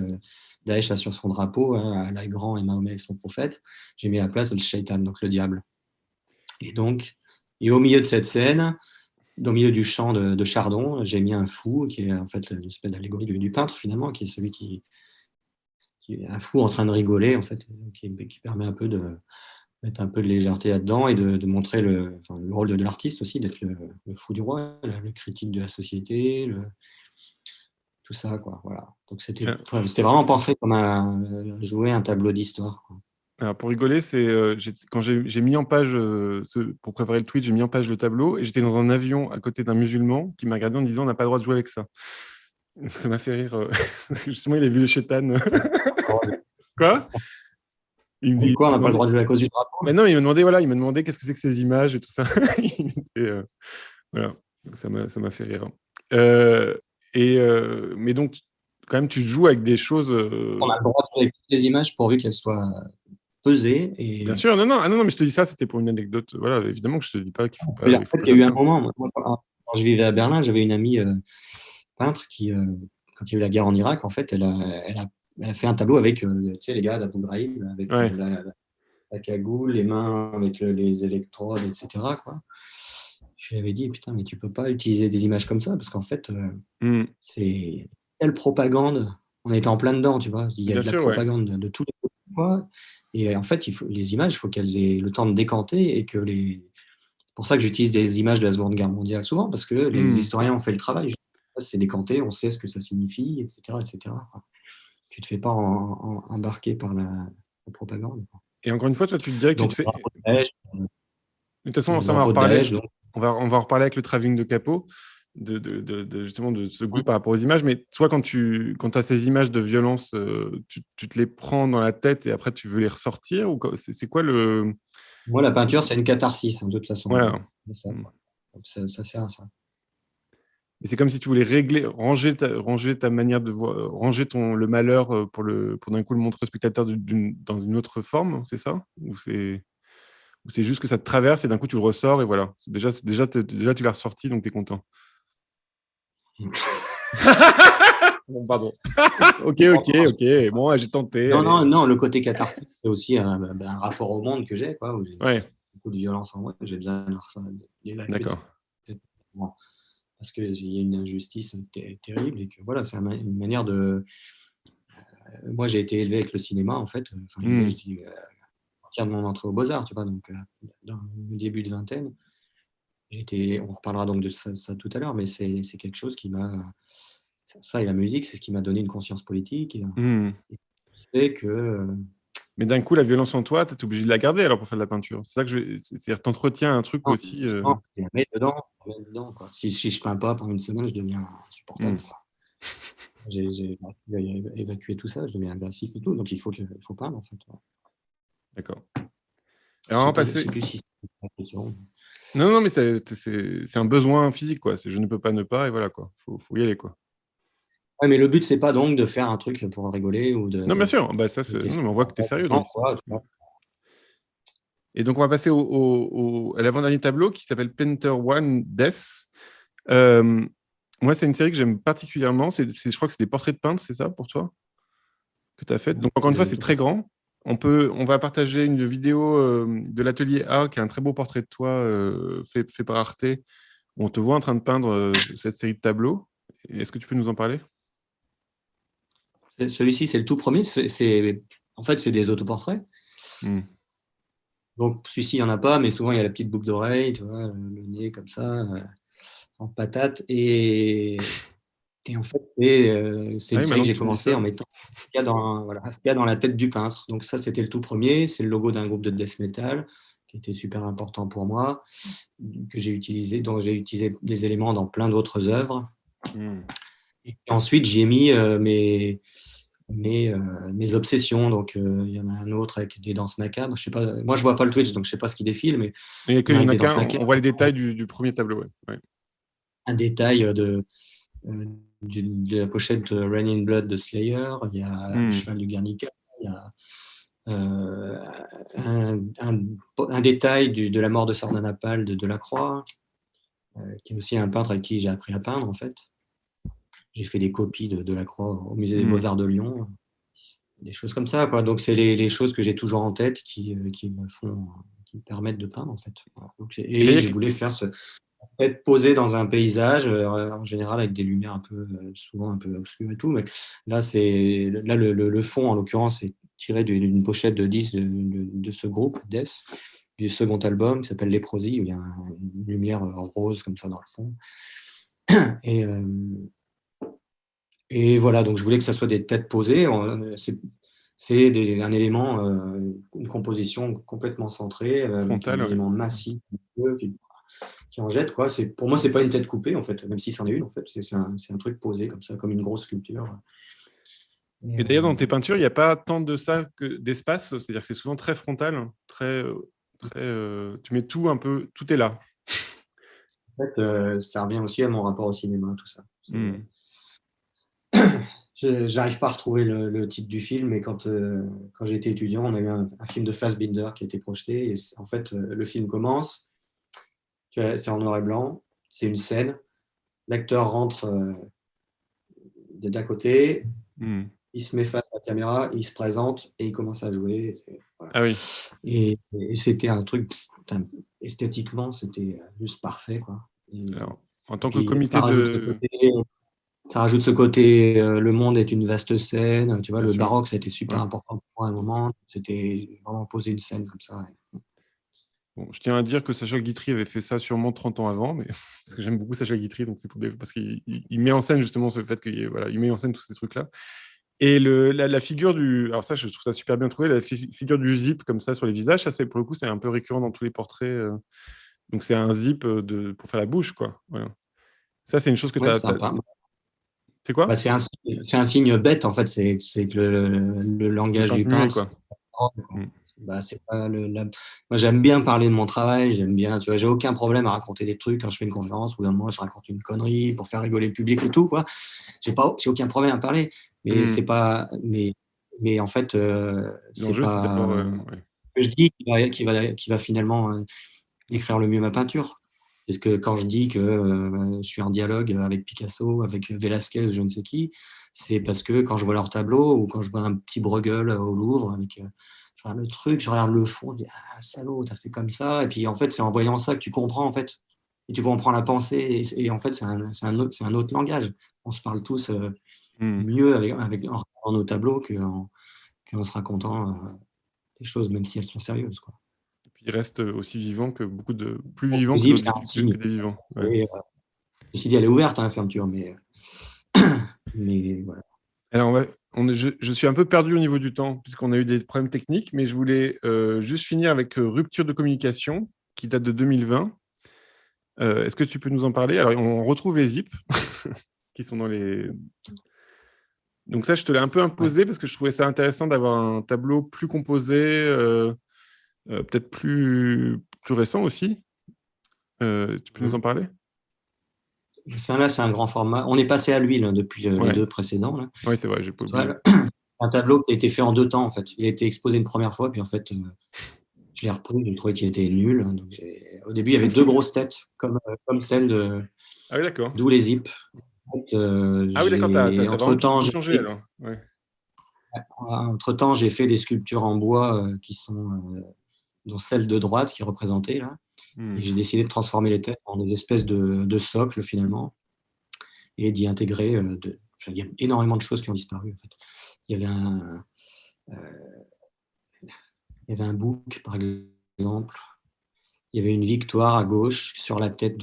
Speaker 2: Daesh a sur son drapeau, hein, Allah est grand et Mahomet est son prophète, j'ai mis à la place le shaitan, donc le diable. Et au milieu de cette scène, au milieu du champ de Chardon, j'ai mis un fou, qui est en fait l'espèce d'allégorie du peintre, finalement, qui est celui qui est un fou en train de rigoler, en fait, qui permet un peu de mettre un peu de légèreté là-dedans et de montrer le rôle de l'artiste aussi, d'être le fou du roi, le critique de la société, tout ça, quoi. Voilà. Donc c'était vraiment pensé comme jouer un tableau d'histoire, quoi.
Speaker 1: Alors pour rigoler, c'est quand j'ai mis en page, pour préparer le tweet, j'ai mis en page le tableau et j'étais dans un avion à côté d'un musulman qui m'a regardé en disant on n'a pas le droit de jouer avec ça. Ça m'a fait rire. Justement, il a vu le chétan. Quoi? Il me dit
Speaker 2: quoi, on n'a pas le droit de jouer à cause du drapeau?
Speaker 1: Mais non, il m'a demandé qu'est-ce que c'est que ces images et tout ça. Voilà, ça m'a fait rire. Mais donc, quand même, tu joues avec des choses.
Speaker 2: On a le droit de jouer avec toutes les images pourvu qu'elles soient pesées.
Speaker 1: Bien sûr, non, mais je te dis ça, c'était pour une anecdote. Voilà, évidemment que je te dis pas qu'il faut pas.
Speaker 2: En fait, il y a eu un moment, moi, quand je vivais à Berlin, j'avais une amie peintre qui, quand il y a eu la guerre en Irak, en fait, elle a fait un tableau avec tu sais, les gars d'Abu Ghraib, avec la cagoule, les mains avec les électrodes, etc., quoi. Je lui avais dit, putain, mais tu peux pas utiliser des images comme ça, parce qu'en fait, c'est telle propagande. On était en plein dedans, tu vois. Il y a de la propagande de tous les côtés, quoi. Et en fait, les images, il faut qu'elles aient le temps de décanter et que c'est pour ça que j'utilise des images de la Seconde Guerre mondiale souvent, parce que les historiens ont fait le travail. C'est décanté, on sait ce que ça signifie, etc., etc. Tu ne te fais pas embarquer par la propagande.
Speaker 1: Et encore une fois, toi, tu te dirais que tu te fais. De toute façon, ça va en reparler. On va en reparler avec le travelling de Capot, justement de ce goût par rapport aux images. Mais toi, quand tu as ces images de violence, tu te les prends dans la tête et après tu veux les ressortir ou c'est quoi le.
Speaker 2: Moi, la peinture, c'est une catharsis, hein, de toute façon.
Speaker 1: Voilà.
Speaker 2: Donc ça sert à ça.
Speaker 1: Et c'est comme si tu voulais ranger ta manière de voir, ranger le malheur pour d'un coup le montrer au spectateur dans une autre forme, c'est ça? Ou c'est juste que ça te traverse et d'un coup tu le ressors et voilà. Déjà tu l'as ressorti, donc tu es content. Bon, pardon. Ok. Bon, j'ai tenté.
Speaker 2: Non, le côté cathartique, c'est aussi un rapport au monde que j'ai, quoi, où j'ai beaucoup de violence en moi, j'ai besoin d'évacuer.
Speaker 1: D'accord.
Speaker 2: Parce qu'il y a une injustice terrible et que voilà, c'est une manière de. Moi, j'ai été élevé avec le cinéma, en fait. Je dis, à partir de mon entrée aux Beaux-Arts, tu vois, donc dans le début de vingtaine. On reparlera donc de ça tout à l'heure, mais c'est quelque chose qui m'a. Ça et la musique, c'est ce qui m'a donné une conscience politique. Et c'est que.
Speaker 1: Mais d'un coup, la violence en toi, tu es obligé de la garder alors pour faire de la peinture. C'est ça que c'est-à-dire, t'entretiens un truc aussi.
Speaker 2: Je la mets dedans, quoi. Si je peins pas pendant une semaine, je deviens insupportable. J'ai évacué tout ça, je deviens agressif et tout, donc il faut peindre, en fait.
Speaker 1: D'accord. Alors, on va passer.
Speaker 2: Je sais plus si c'est une question.
Speaker 1: Non, mais c'est un besoin physique, quoi. Je ne peux pas ne pas, et voilà, quoi. Faut y aller, quoi.
Speaker 2: Ouais, mais le but, c'est pas donc de faire un truc pour rigoler ou de.
Speaker 1: Non, bien sûr. Bah, ça, non, mais on voit que tu es sérieux. Et donc, on va passer à l'avant-dernier tableau qui s'appelle Painter One Death. Moi, c'est une série que j'aime particulièrement. Je crois que c'est des portraits de peintres, c'est ça pour toi que tu as fait. Donc, encore une fois, c'est très grand. On va partager une vidéo de l'atelier A, qui est un très beau portrait de toi fait par Arte, où on te voit en train de peindre cette série de tableaux. Est-ce que tu peux nous en parler?
Speaker 2: Celui-ci, c'est le tout premier. En fait, c'est des autoportraits. Donc, celui-ci, il n'y en a pas, mais souvent, il y a la petite boucle d'oreille, tu vois, le nez comme ça, en patate. Et en fait, c'est
Speaker 1: Ah
Speaker 2: une
Speaker 1: oui,
Speaker 2: série
Speaker 1: maintenant
Speaker 2: que
Speaker 1: que
Speaker 2: j'ai
Speaker 1: tu me dis
Speaker 2: commencé
Speaker 1: ça.
Speaker 2: en mettant ce qu'il y a dans la tête du peintre. Donc ça, c'était le tout premier. C'est le logo d'un groupe de death metal qui était super important pour moi, que j'ai utilisé, dont j'ai utilisé des éléments dans plein d'autres œuvres.
Speaker 1: Hmm.
Speaker 2: Et ensuite, j'y ai mis mes obsessions. Donc, il y en a un autre avec des danses macabres. Je sais pas, moi, je vois pas le Twitch, donc je sais pas ce qu'il défile, mais
Speaker 1: Il
Speaker 2: il y en a
Speaker 1: n'y
Speaker 2: avec
Speaker 1: en a
Speaker 2: des danses
Speaker 1: qu'un,
Speaker 2: macabres.
Speaker 1: on voit les détails du premier tableau. Ouais. Ouais.
Speaker 2: Un détail de la pochette de Rain in Blood de Slayer. Il y a le
Speaker 1: Hmm.
Speaker 2: cheval du Guernica. Il y a euh, un détail de la mort de Sardanapale de Delacroix, qui est aussi un peintre avec qui j'ai appris à peindre, en fait. J'ai fait des copies de Delacroix au Musée des
Speaker 1: Hmm.
Speaker 2: Beaux-Arts de Lyon, des choses comme ça, quoi. Donc, c'est les choses que j'ai toujours en tête qui me permettent de peindre, en fait. Voilà. Donc,
Speaker 1: Et là,
Speaker 2: et je voulais être posé dans un paysage, en général avec des lumières un peu, souvent un peu obscures et tout. Mais là, le fond, en l'occurrence, est tiré d'une pochette de 10 de ce groupe, Death, du second album qui s'appelle Léprosie, où il y a une lumière rose comme ça dans le fond. Et, euh, et voilà, donc je voulais que ça soit des têtes posées. Un élément, une composition complètement centrée, avec un
Speaker 1: frontal, ouais.
Speaker 2: élément massif qui en jette, quoi. Pour moi, c'est pas une tête coupée, en fait, même si c'en est une, en fait. C'est un truc posé comme ça, comme une grosse sculpture. Et,
Speaker 1: Et d'ailleurs, dans tes peintures, il n'y a pas tant de ça que d'espace, c'est-à-dire que c'est souvent très frontal, tu mets tout un peu, tout est là.
Speaker 2: en fait, ça revient aussi à mon rapport au cinéma, tout ça.
Speaker 1: Hmm.
Speaker 2: J'arrive pas à retrouver le titre du film, mais quand j'étais étudiant, on a eu un film de Fassbinder qui a été projeté. Et en fait, le film commence, c'est en noir et blanc, c'est une scène. L'acteur rentre d'à côté,
Speaker 1: Hmm.
Speaker 2: il se met face à la caméra, il se présente et il commence à jouer. Voilà.
Speaker 1: Ah oui.
Speaker 2: Et c'était un truc, putain, esthétiquement, c'était juste parfait, quoi.
Speaker 1: Alors, en tant que
Speaker 2: Puis
Speaker 1: comité de...
Speaker 2: ça rajoute ce côté, le monde est une vaste scène. Tu vois,
Speaker 1: Bien
Speaker 2: le
Speaker 1: sûr.
Speaker 2: baroque, ça a été super
Speaker 1: Ouais.
Speaker 2: important pour moi à un moment. C'était vraiment poser une scène comme ça.
Speaker 1: Bon, je tiens à dire que Sacha Guitry avait fait ça sûrement 30 ans avant, mais parce que j'aime beaucoup Sacha Guitry, donc c'est parce qu'il met en scène justement ce fait qu'il voilà, il met en scène tous ces trucs-là. Et la figure du... Alors ça, je trouve ça super bien trouvé, la figure du zip comme ça sur les visages, ça, pour le coup, c'est un peu récurrent dans tous les portraits. Donc c'est un zip pour faire la bouche, quoi. Voilà. Ça, c'est une chose que tu
Speaker 2: Ouais,
Speaker 1: as...
Speaker 2: sympa.
Speaker 1: C'est
Speaker 2: Bah,
Speaker 1: quoi?
Speaker 2: c'est un signe bête, en fait. C'est que le
Speaker 1: Le
Speaker 2: langage du
Speaker 1: peintre muet,
Speaker 2: peintre,
Speaker 1: quoi. Mm.
Speaker 2: bah, c'est pas moi, j'aime bien parler de mon travail, j'aime bien, tu vois, j'ai aucun problème à raconter des trucs quand je fais une conférence ou d'un moment je raconte une connerie pour faire rigoler le public et tout, quoi. J'ai aucun problème à parler, mais c'est
Speaker 1: Mm.
Speaker 2: pas, mais en fait, c'est
Speaker 1: L'enjeu, c'est
Speaker 2: pas
Speaker 1: d'abord... ouais.
Speaker 2: ce que je dis qui va finalement décrire le mieux ma peinture. Parce que quand je dis que je suis en dialogue avec Picasso, avec Velázquez, je ne sais qui, c'est parce que quand je vois leur tableau ou quand je vois un petit Bruegel au Louvre, je regarde le truc, je regarde le fond, je dis ah salaud, t'as fait comme ça. Et puis en fait, c'est en voyant ça que tu comprends en fait. Et tu comprends la pensée. Et en fait, c'est un autre langage. On se parle tous
Speaker 1: Mm.
Speaker 2: mieux en regardant nos tableaux qu'en se racontant des choses, même si elles sont sérieuses, quoi.
Speaker 1: Puis il reste aussi vivant que beaucoup de... Plus
Speaker 2: Bon,
Speaker 1: vivant que,
Speaker 2: Zip, c'est un signe.
Speaker 1: que des vivants. Ouais.
Speaker 2: Et, ceci dit, elle est ouverte, hein, la fermeture, mais voilà.
Speaker 1: Alors, je suis un peu perdu au niveau du temps, puisqu'on a eu des problèmes techniques, mais je voulais juste finir avec Rupture de communication, qui date de 2020. Est-ce que tu peux nous en parler? Alors, on retrouve les zips, qui sont dans les... Donc ça, je te l'ai un peu
Speaker 2: Ouais.
Speaker 1: imposé, parce que je trouvais ça intéressant d'avoir un tableau plus composé, peut-être plus récent aussi. Tu peux nous en
Speaker 2: Mhm.
Speaker 1: parler?
Speaker 2: Ça, là, c'est un grand format. On est passé à l'huile depuis les
Speaker 1: Ouais,
Speaker 2: deux précédents. Là.
Speaker 1: ouais, c'est vrai, j'ai pas
Speaker 2: Tu vois,
Speaker 1: oublié.
Speaker 2: un tableau qui a été fait en deux temps, en fait. Il a été exposé une première fois, puis en fait, je l'ai repris, j'ai trouvé qu'il était nul. Donc au début, il y avait deux grosses têtes, comme celle
Speaker 1: Ah oui, d'accord.
Speaker 2: d'où les zips. En fait,
Speaker 1: Ah oui, d'accord, t'as vraiment
Speaker 2: entre-temps,
Speaker 1: tout changé alors. Ouais.
Speaker 2: j'ai fait des sculptures en bois qui sont, dont celle de droite qui est représentée là. Et
Speaker 1: Hmm.
Speaker 2: j'ai décidé de transformer les têtes en des espèces de socles finalement et d'y intégrer. Il y a énormément de choses qui ont disparu. En fait. Il y avait un, euh, il y avait un bouc par exemple exemple, il y avait une victoire à gauche, sur la tête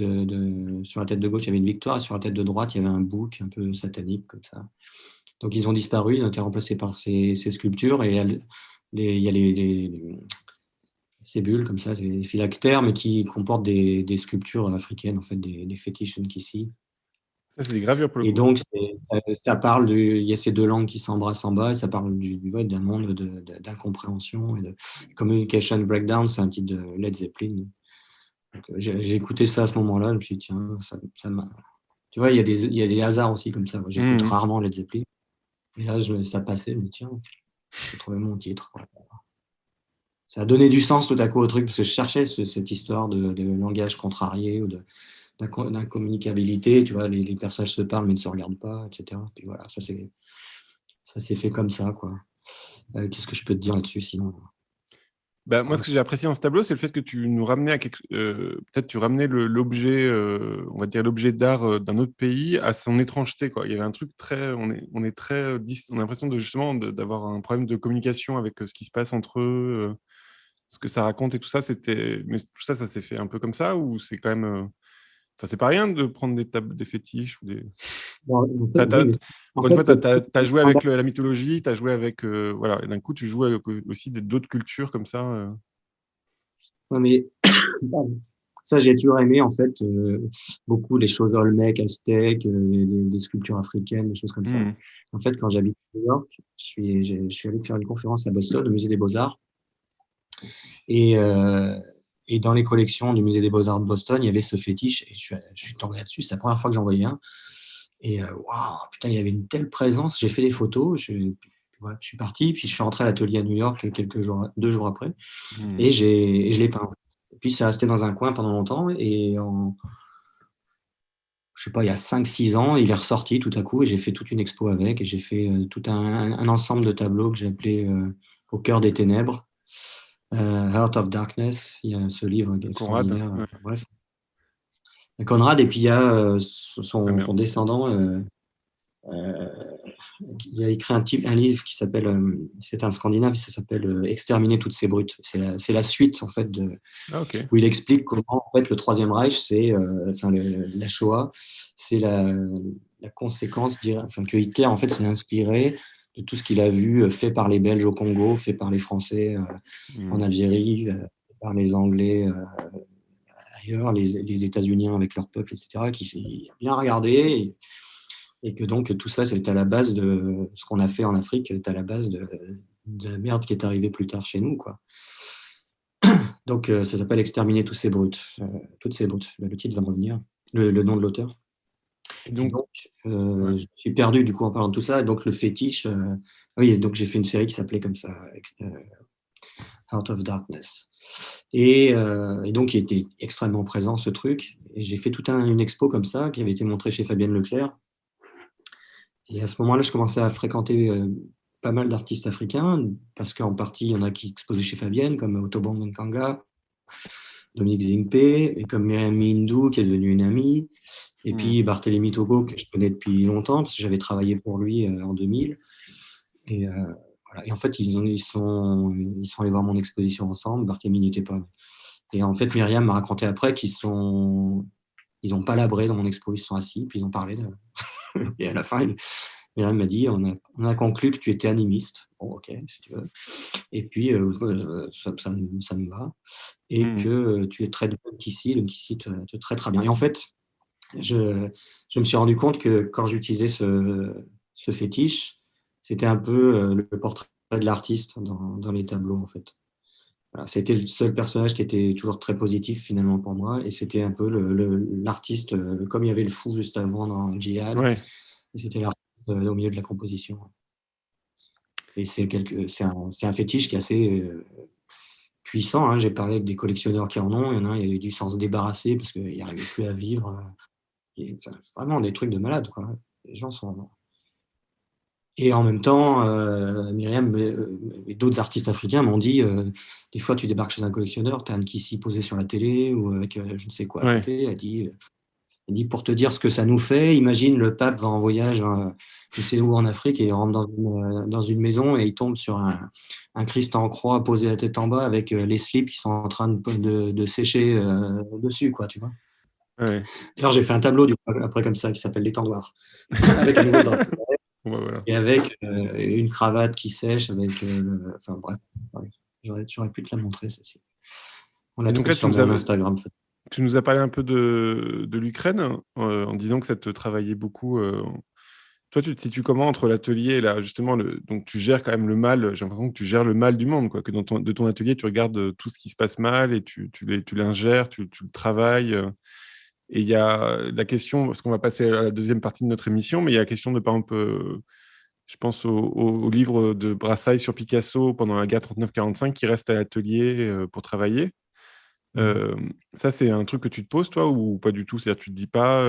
Speaker 2: sur la tête de gauche, il y avait une victoire, et sur la tête de droite, il y avait un bouc un peu satanique, comme ça. Donc, ils ont disparu, ils ont été remplacés par ces sculptures, et il y a ces bulles, comme ça, des phylactères, mais qui comportent des sculptures africaines, en fait, des fétiches Nkisi.
Speaker 1: Ça, c'est des gravures pour le
Speaker 2: Et
Speaker 1: coup.
Speaker 2: donc, ça parle il y a ces deux langues qui s'embrassent en bas, et ça parle ouais, d'un monde d'incompréhension et de communication breakdown, c'est un titre de Led Zeppelin. J'ai écouté ça à ce moment-là, je me suis dit, tiens, ça m'a. Tu vois, il y a des hasards aussi comme ça. J'écoute
Speaker 1: Mhm.
Speaker 2: rarement Led Zeppelin. Et là, ça passait, je me dis, tiens, j'ai trouvé mon titre. Ça a donné du sens tout à coup au truc, parce que je cherchais cette histoire de langage contrarié ou d'incommunicabilité. Tu vois, les personnages se parlent mais ne se regardent pas, etc. Puis voilà, ça s'est fait comme ça, quoi. Qu'est-ce que je peux te dire là-dessus sinon?
Speaker 1: Bah, moi, ce que j'ai apprécié dans ce tableau, c'est le fait que tu nous ramenais à peut-être tu ramenais l'objet, on va dire l'objet d'art d'un autre pays à son étrangeté, quoi. Il y avait un truc très, on est très, on a l'impression de justement d'avoir un problème de communication avec ce qui se passe entre eux, ce que ça raconte et tout ça. Mais tout ça, ça s'est fait un peu comme ça ou c'est quand même, enfin, c'est pas rien de prendre des tables, des fétiches ou des.
Speaker 2: Bon, en fait, oui,
Speaker 1: T'as-
Speaker 2: mais en
Speaker 1: Encore une
Speaker 2: fait,
Speaker 1: fois, tu as joué avec la mythologie, tu as joué avec. Voilà, et d'un coup, tu joues avec aussi d'autres cultures comme ça.
Speaker 2: ouais, mais ça, j'ai toujours aimé, en fait, beaucoup les choses olmèques, aztèques, des sculptures africaines, des choses comme ça.
Speaker 1: Hmm.
Speaker 2: En fait, quand j'habite à New York, je suis allé faire une conférence à Boston, au Musée des Beaux-Arts. Et, euh, et dans les collections du Musée des Beaux-Arts de Boston, il y avait ce fétiche, et je suis tombé là-dessus. C'est la première fois que j'en voyais un. Et waouh, putain, il y avait une telle présence. J'ai fait des photos, ouais, je suis parti, puis je suis rentré à l'atelier à New York quelques jours, 2 jours après,
Speaker 1: Hmm.
Speaker 2: et je l'ai peint. Et puis, c'est resté dans un coin pendant longtemps, et je sais pas, il y a 5 6 ans, il est ressorti tout à coup, et j'ai fait toute une expo avec, et j'ai fait tout un ensemble de tableaux que j'ai appelé Au cœur des ténèbres, Heart of Darkness. Il y a ce livre qui est
Speaker 1: Conrad.
Speaker 2: extraordinaire.
Speaker 1: Ouais.
Speaker 2: Bref, Conrad, et puis il y a
Speaker 1: Ah
Speaker 2: son
Speaker 1: merde.
Speaker 2: descendant. Euh, il a écrit un livre qui s'appelle, c'est un Scandinave, ça s'appelle Exterminer toutes ces brutes. C'est la suite en fait
Speaker 1: Ah, ok.
Speaker 2: où il explique comment en fait le Troisième Reich, c'est, enfin la Shoah, c'est la conséquence, enfin que Hitler en fait s'est inspiré de tout ce qu'il a vu fait par les Belges au Congo, fait par les Français en
Speaker 1: Hmm.
Speaker 2: Algérie, par les Anglais ailleurs, les États-Unis avec leur peuple, etc., qui s'est bien regardé. Et que donc tout ça, c'est à la base de ce qu'on a fait en Afrique, c'est à la base de la merde qui est arrivée plus tard chez nous, quoi. Donc ça s'appelle Exterminer tous ces brutes, toutes ces brutes. Le titre va me revenir, le nom de l'auteur.
Speaker 1: Et
Speaker 2: Et
Speaker 1: donc,
Speaker 2: donc,
Speaker 1: ouais.
Speaker 2: je suis perdu du coup en parlant de tout ça. Et donc le fétiche, oui, donc j'ai fait une série qui s'appelait comme ça, Heart of Darkness. Et donc il était extrêmement présent ce truc. Et j'ai fait toute une expo comme ça qui avait été montrée chez Fabienne Leclerc. Et à ce moment-là, je commençais à fréquenter pas mal d'artistes africains, parce qu'en partie, il y en a qui exposaient chez Fabienne, comme Otobong Nkanga, Dominique Zimpe, et comme Myriam Mindou, qui est devenue une amie, et
Speaker 1: Hmm.
Speaker 2: puis Barthélémy Togo, que je connais depuis longtemps, parce que j'avais travaillé pour lui en 2000. Et, voilà. Et en fait, ils sont allés voir mon exposition ensemble. Barthélémy n'était pas. Et en fait, Myriam m'a raconté après ils ont palabré dans mon expo, ils se sont assis, puis ils ont parlé. Et à la fin, Myriam m'a dit, on a conclu que tu étais animiste. Bon, ok, si tu veux. Et puis, ça me va. Et
Speaker 1: Hmm.
Speaker 2: que tu es très bonne ici, le ici te traitera bien. Et en fait, je me suis rendu compte que quand j'utilisais ce fétiche, c'était un peu le portrait de l'artiste dans les tableaux, en fait. Voilà, c'était le seul personnage qui était toujours très positif finalement pour moi. Et c'était un peu l'artiste, comme il y avait le fou juste avant dans Djihad,
Speaker 1: Ouais.
Speaker 2: et c'était l'artiste au milieu de la composition. Et c'est un fétiche qui est assez puissant, hein. J'ai parlé avec des collectionneurs qui en ont. Il y en a un, il a dû s'en se débarrasser parce qu'il n'arrivait plus à vivre. Enfin, vraiment des trucs de malade, quoi. Les gens sont. Et en même temps, Myriam et d'autres artistes africains m'ont dit des fois, tu débarques chez un collectionneur, tu as un Kissi posé sur la télé ou avec je ne sais quoi à
Speaker 1: Ouais.
Speaker 2: côté. Elle dit Il dit, pour te dire ce que ça nous fait, imagine le pape va en voyage, je sais où en Afrique, et il rentre dans une maison et il tombe sur un Christ en croix posé la tête en bas avec les slips qui sont en train de sécher dessus, quoi, tu vois.
Speaker 1: Ouais.
Speaker 2: D'ailleurs, j'ai fait un tableau après comme ça qui s'appelle l'étendoir, avec un nouveau drapeau
Speaker 1: Voilà.
Speaker 2: et avec une cravate qui sèche, avec enfin bref, ouais. J'aurais pu te la montrer, celle-ci. On
Speaker 1: Et
Speaker 2: la
Speaker 1: donc
Speaker 2: trouve
Speaker 1: là,
Speaker 2: sur mon Instagram.
Speaker 1: tu nous as parlé un peu de l'Ukraine en disant que ça te travaillait beaucoup. Toi, tu te situes comment entre l'atelier et là, justement, donc tu gères quand même le mal, j'ai l'impression que tu gères le mal du monde, quoi, que de ton atelier, tu regardes tout ce qui se passe mal et tu l'ingères, tu le travailles. Et il y a la question, parce qu'on va passer à la deuxième partie de notre émission, mais il y a la question de, par exemple, je pense au livre de Brassailles sur Picasso pendant la guerre 39-45 qui reste à l'atelier pour travailler. Ça, c'est un truc que tu te poses, toi, ou pas du tout? C'est-à-dire, tu te dis pas,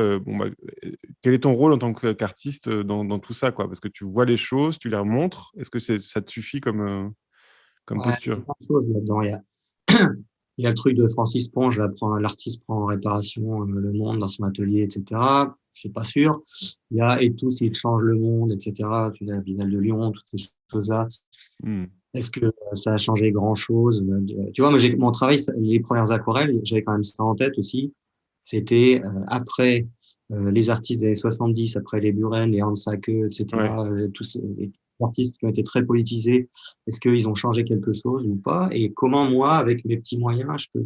Speaker 1: quel est ton rôle en tant qu'artiste dans tout ça, quoi? Parce que tu vois les choses, tu les remontres. Est-ce que ça te suffit comme
Speaker 2: Ouais, il y
Speaker 1: posture?
Speaker 2: a plein de choses là-dedans. Il y a le truc de Francis Ponge, l'artiste prend en réparation le monde dans son atelier, etc. Je suis pas sûr. Il y a et tout s'il change le monde, etc. Tu vois, la Biennale de Lyon, toutes ces choses-là.
Speaker 1: Hmm.
Speaker 2: Est-ce que ça a changé grand-chose? Tu vois, moi, mon travail, les premières aquarelles, j'avais quand même ça en tête aussi. C'était après les artistes des années 70, après les Buren, les Hans Sacke,
Speaker 1: Ouais.
Speaker 2: etc., tous ces les artistes qui ont été très politisés, est-ce qu'ils ont changé quelque chose ou pas? Et comment moi, avec mes petits moyens, je peux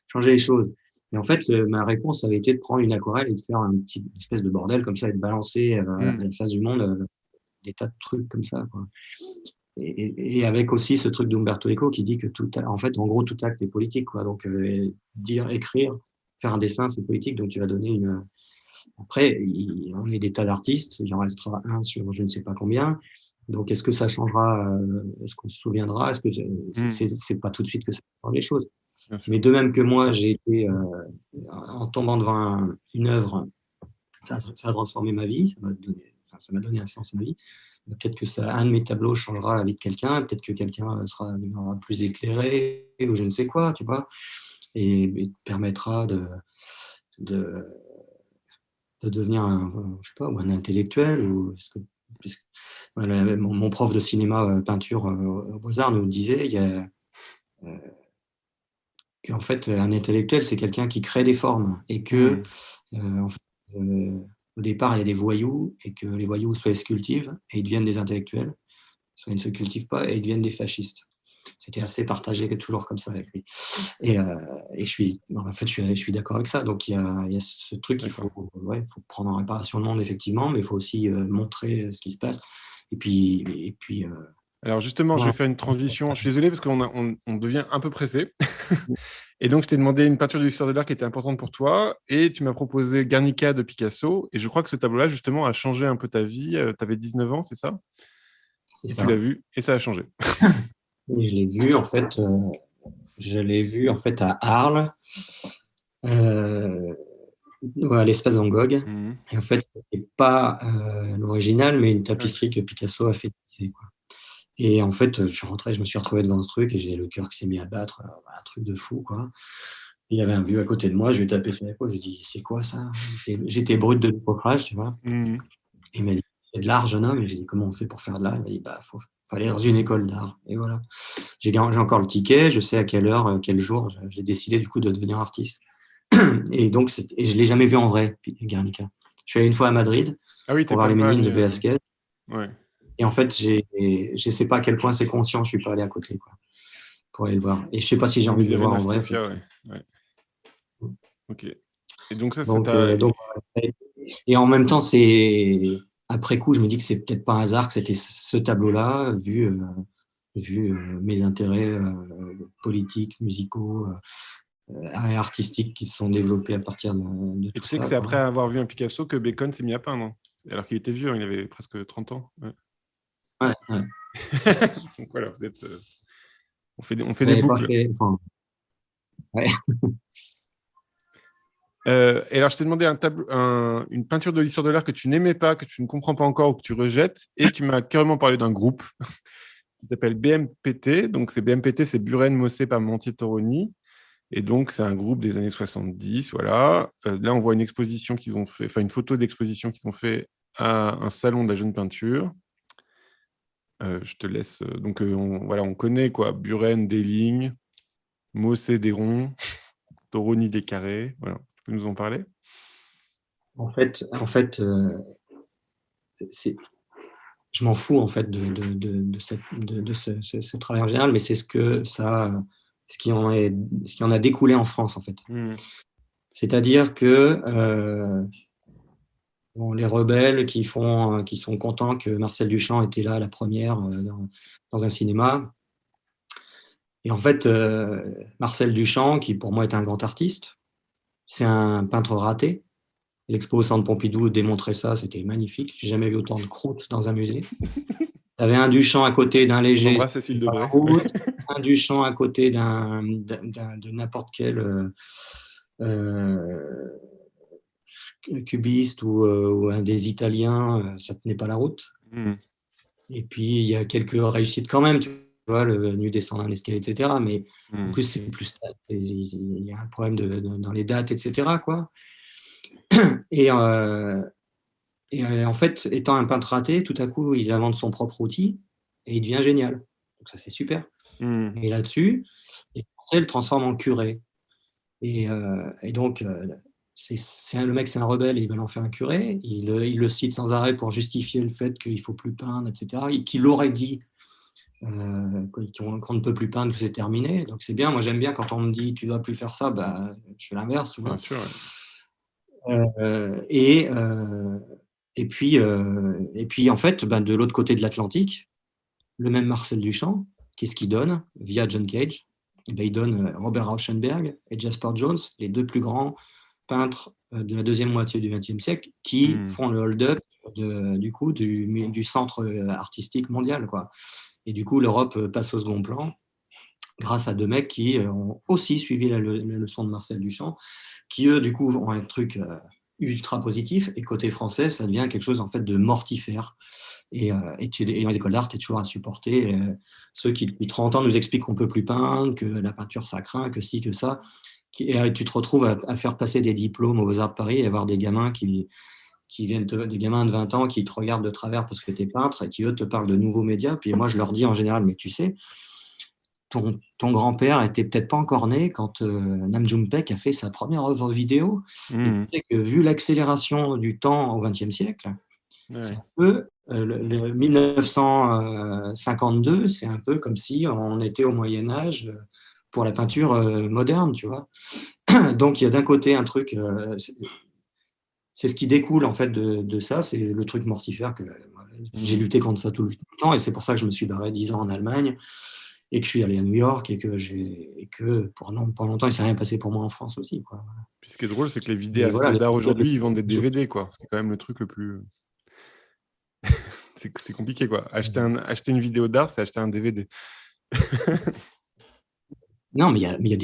Speaker 2: changer les choses? Et en fait, ma réponse avait été de prendre une aquarelle et de faire un petit une espèce de bordel comme ça et de balancer à
Speaker 1: Hmm.
Speaker 2: la face du monde des tas de trucs comme ça, quoi. Et avec aussi ce truc d'Umberto Eco qui dit que en fait, en gros, tout acte est politique, quoi. Donc, dire, écrire, faire un dessin, c'est politique. Donc, tu vas donner une. Après, on est des tas d'artistes. Il en restera un sur je ne sais pas combien. Donc, est-ce que ça changera? Est-ce qu'on se souviendra? Est-ce que
Speaker 1: Hmm.
Speaker 2: c'est pas tout de suite que ça change les choses?
Speaker 1: Bien sûr.
Speaker 2: Mais de même que moi, j'ai été en tombant devant une œuvre, ça a transformé ma vie. Ça m'a donné un sens à ma vie. Peut-être que un de mes tableaux changera la vie de quelqu'un, peut-être que quelqu'un deviendra plus éclairé ou je ne sais quoi, tu vois, et permettra de, de devenir je sais pas, ou un intellectuel. Voilà, mon prof de cinéma, peinture aux Beaux-Arts nous disait euh, qu'en fait, un intellectuel, c'est quelqu'un qui crée des formes et que,
Speaker 1: Hmm.
Speaker 2: en fait, au départ, il y a des voyous et que les voyous soit ils se cultivent et ils deviennent des intellectuels, soit ils ne se cultivent pas et ils deviennent des fascistes. C'était assez partagé, toujours comme ça avec lui. Et, en fait, je suis d'accord avec ça. Donc, il y a ce truc qu'il
Speaker 1: D'accord.
Speaker 2: faut prendre en réparation le monde, effectivement, mais il faut aussi montrer ce qui se passe. Et puis
Speaker 1: Alors justement, je vais
Speaker 2: voilà.
Speaker 1: faire une transition. Je suis désolé parce on devient un peu pressé. Et donc, je t'ai demandé une peinture de l'histoire de l'art qui était importante pour toi et tu m'as proposé Guernica de Picasso. Et je crois que ce tableau-là, justement, a changé un peu ta vie. Tu avais 19 ans, c'est ça?
Speaker 2: C'est
Speaker 1: Et tu l'as
Speaker 2: ça.
Speaker 1: vu et ça a changé.
Speaker 2: Et je l'ai vu, en fait, à Arles, euh, à l'espace Van Gogh.
Speaker 1: Mhm.
Speaker 2: Et en fait, c'était pas l'original, mais une
Speaker 1: Ouais.
Speaker 2: tapisserie que Picasso a fait. Et en fait, je suis rentré, je me suis retrouvé devant ce truc et j'ai le cœur qui s'est mis à battre, un truc de fou, quoi. Il y avait un vieux à côté de moi, je lui ai tapé sur l'épaule, je lui ai dit, c'est quoi ça? J'étais brut de décoffrage, tu vois.
Speaker 1: Mhm.
Speaker 2: Il m'a dit, c'est de l'art, jeune homme. Et j'ai dit, comment on fait pour faire de l'art? Il m'a dit, bah, faut aller dans une école d'art. Et voilà. J'ai encore le ticket, je sais à quelle heure, quel jour. J'ai décidé du coup de devenir artiste. Et donc, je ne l'ai jamais vu en vrai, Guernica. Je suis allé une fois à Madrid
Speaker 1: Ah oui,
Speaker 2: pour
Speaker 1: t'es
Speaker 2: voir
Speaker 1: pas
Speaker 2: les
Speaker 1: pas
Speaker 2: Ménines de
Speaker 1: allé.
Speaker 2: Velázquez.
Speaker 1: Ouais.
Speaker 2: Et en fait, je ne sais pas à quel point c'est conscient, je ne suis pas allé à côté, quoi, pour aller le voir. Et je ne sais pas si j'ai
Speaker 1: La
Speaker 2: envie de le voir
Speaker 1: Miserere
Speaker 2: en vrai.
Speaker 1: Sophia, ouais. Ouais. Ok. Et donc ça,
Speaker 2: Donc,
Speaker 1: t'a.
Speaker 2: et en même temps, après coup, je me dis que c'est peut-être pas un hasard que c'était ce tableau-là, vu mes intérêts politiques, musicaux et artistiques qui se sont développés à partir de
Speaker 1: Et
Speaker 2: tout
Speaker 1: tu sais que
Speaker 2: ça,
Speaker 1: c'est
Speaker 2: quoi.
Speaker 1: après avoir vu un Picasso que Bacon s'est mis à peindre, hein. Alors qu'il était vieux, hein, il avait presque 30 ans. Ouais.
Speaker 2: Ouais, ouais.
Speaker 1: Donc voilà, on fait des
Speaker 2: J'avais pas
Speaker 1: boucles.
Speaker 2: fait. Enfin, ouais.
Speaker 1: Et alors, je t'ai demandé une peinture de l'histoire de l'art que tu n'aimais pas, que tu ne comprends pas encore ou que tu rejettes, et tu m'as carrément parlé d'un groupe qui s'appelle BMPT. Donc, c'est BMPT, c'est Buren, Mossé, Parmentier, Toroni. Et donc, c'est un groupe des années 70, voilà. Là, on voit une exposition qu'ils ont fait, enfin une photo d'exposition qu'ils ont fait à un salon de la jeune peinture. Je te laisse. Donc, voilà, on connaît quoi. Buren des lignes, Mossé des ronds, Toroni des carrés. Voilà. Tu peux nous en parler?
Speaker 2: En fait, je m'en fous en fait de ce travail en général, mais c'est ce qui en a découlé en France en fait. C'est-à-dire que bon, les rebelles qui sont contents que Marcel Duchamp était là à la première dans un cinéma. Et en fait, Marcel Duchamp, qui pour moi est un grand artiste, c'est un peintre raté. L'expo au Centre Pompidou démontrait ça, c'était magnifique. J'ai jamais vu autant de croûtes dans un musée. Tu avais un Duchamp à côté d'un
Speaker 1: On
Speaker 2: léger
Speaker 1: embrasse Cécile
Speaker 2: sur la
Speaker 1: Debray.
Speaker 2: route, un Duchamp à côté de n'importe quel euh, cubiste ou un des Italiens, ça tenait pas la route. Et puis, il y a quelques réussites quand même, tu vois, le nu descendre un escalier, etc. Mais en plus, c'est plus il y a un problème dans les dates, etc. quoi. Et, en fait, étant un peintre raté, tout à coup, il invente son propre outil et il devient génial. Donc ça, c'est super. Et là-dessus, il le transforme en curé. Et donc, le mec, c'est un rebelle, il veut en faire un curé. Il le cite sans arrêt pour justifier le fait qu'il ne faut plus peindre, etc. Qu'il aurait dit qu'on ne peut plus peindre, que c'est terminé. Donc c'est bien. Moi, j'aime bien quand on me dit tu ne dois plus faire ça, bah, je fais l'inverse, tu vois.
Speaker 1: Bien sûr.
Speaker 2: Et puis, en fait, ben, de l'autre côté de l'Atlantique, le même Marcel Duchamp, qu'est-ce qu'il donne via John Cage? Eh ben, il donne Robert Rauschenberg et Jasper Jones, les deux plus grands peintres de la deuxième moitié du XXe siècle, qui font le hold-up du centre artistique mondial, quoi. Et du coup, l'Europe passe au second plan grâce à deux mecs qui ont aussi suivi la leçon de Marcel Duchamp, qui eux, du coup, ont un truc ultra positif, et côté français, ça devient quelque chose en fait de mortifère. Et dans les écoles d'art, tu es toujours à supporter ceux qui, depuis 30 ans, nous expliquent qu'on ne peut plus peindre, que la peinture, ça craint, que ci, que ça. Et tu te retrouves à faire passer des diplômes aux Beaux-Arts de Paris et avoir des gamins des gamins de 20 ans qui te regardent de travers parce que tu es peintre et qui, eux, te parlent de nouveaux médias. Puis moi, je leur dis en général, mais tu sais, ton grand-père était peut-être pas encore né quand Nam June Paik a fait sa première œuvre vidéo. Et tu sais que vu l'accélération du temps au XXe siècle, c'est un peu le 1952, c'est un peu comme si on était au Moyen Âge pour la peinture moderne, tu vois. Donc il y a d'un côté un truc, c'est ce qui découle en fait de ça, c'est le truc mortifère que j'ai lutté contre ça tout le temps, et c'est pour ça que je me suis barré 10 ans en Allemagne et que je suis allé à New York et que pendant pas longtemps il s'est rien passé pour moi en France aussi, quoi.
Speaker 1: Puis ce qui est drôle, c'est que les
Speaker 2: Mais
Speaker 1: vidéastes
Speaker 2: voilà,
Speaker 1: d'art aujourd'hui, ils vendent des DVD, quoi. C'est quand même le truc le plus. C'est compliqué, quoi. Acheter une vidéo d'art, c'est acheter un DVD.
Speaker 2: Non, mais il y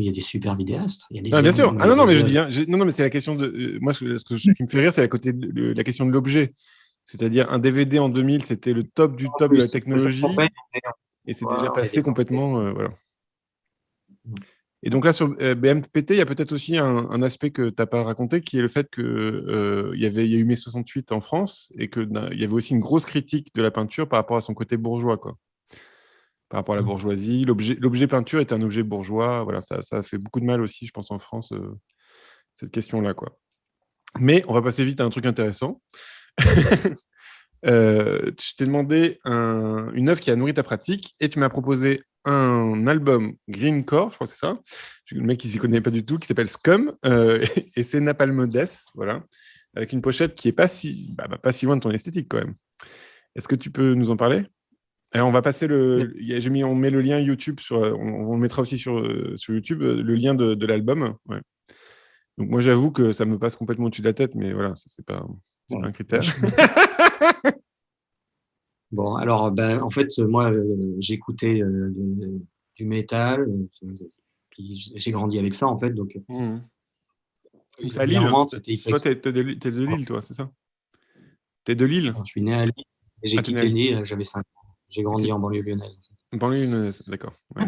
Speaker 2: a des super vidéastes. Il y a des
Speaker 1: Ah, bien sûr.
Speaker 2: il
Speaker 1: Ah
Speaker 2: y a
Speaker 1: non, non,
Speaker 2: des
Speaker 1: mais je dis,
Speaker 2: œuvres.
Speaker 1: hein, non, non, mais c'est la question de. Moi, ce qui me fait rire, c'est la question de l'objet. C'est-à-dire, un DVD en 2000, c'était le top du
Speaker 2: En
Speaker 1: top de la
Speaker 2: plus, le fait qu'on
Speaker 1: technologie,
Speaker 2: peigne,
Speaker 1: et c'est déjà
Speaker 2: on est
Speaker 1: passé
Speaker 2: dépassé.
Speaker 1: complètement. Voilà. Et donc là, sur BMPT, il y a peut-être aussi un aspect que tu n'as pas raconté, qui est le fait qu'il il y a eu mai 68 en France, et qu'il y avait aussi une grosse critique de la peinture par rapport à son côté bourgeois, quoi. Par rapport à la bourgeoisie. L'objet peinture est un objet bourgeois. Voilà, ça a fait beaucoup de mal aussi, je pense, en France, cette question-là, quoi. Mais on va passer vite à un truc intéressant. Je t'ai demandé une œuvre qui a nourri ta pratique et tu m'as proposé un album Greencore, je crois que c'est ça. Le mec qui s'y connaît pas du tout, qui s'appelle Scum, et c'est Napalm Death, voilà, avec une pochette qui est pas si loin de ton esthétique quand même. Est-ce que tu peux nous en parler? Alors, on va passer on met le lien YouTube on le mettra aussi sur YouTube, le lien de l'album. Ouais. Donc moi j'avoue que ça me passe complètement au-dessus de la tête, mais voilà, ça c'est pas un critère.
Speaker 2: Bon, alors, ben, en fait, moi, j'écoutais du métal, puis j'ai grandi avec ça, en fait. Donc,
Speaker 1: Donc c'est à Lille.
Speaker 2: régulièrement, c'était
Speaker 1: Toi,
Speaker 2: effectivement.
Speaker 1: t'es de Lille, toi, c'est ça? T'es de Lille?
Speaker 2: Je suis né à Lille et j'ai
Speaker 1: Ah, t'es né à
Speaker 2: quitté
Speaker 1: Lille.
Speaker 2: Lille, j'avais 5 ans. J'ai
Speaker 1: Ok.
Speaker 2: grandi en banlieue lyonnaise.
Speaker 1: Banlieue lyonnaise, d'accord. Ouais.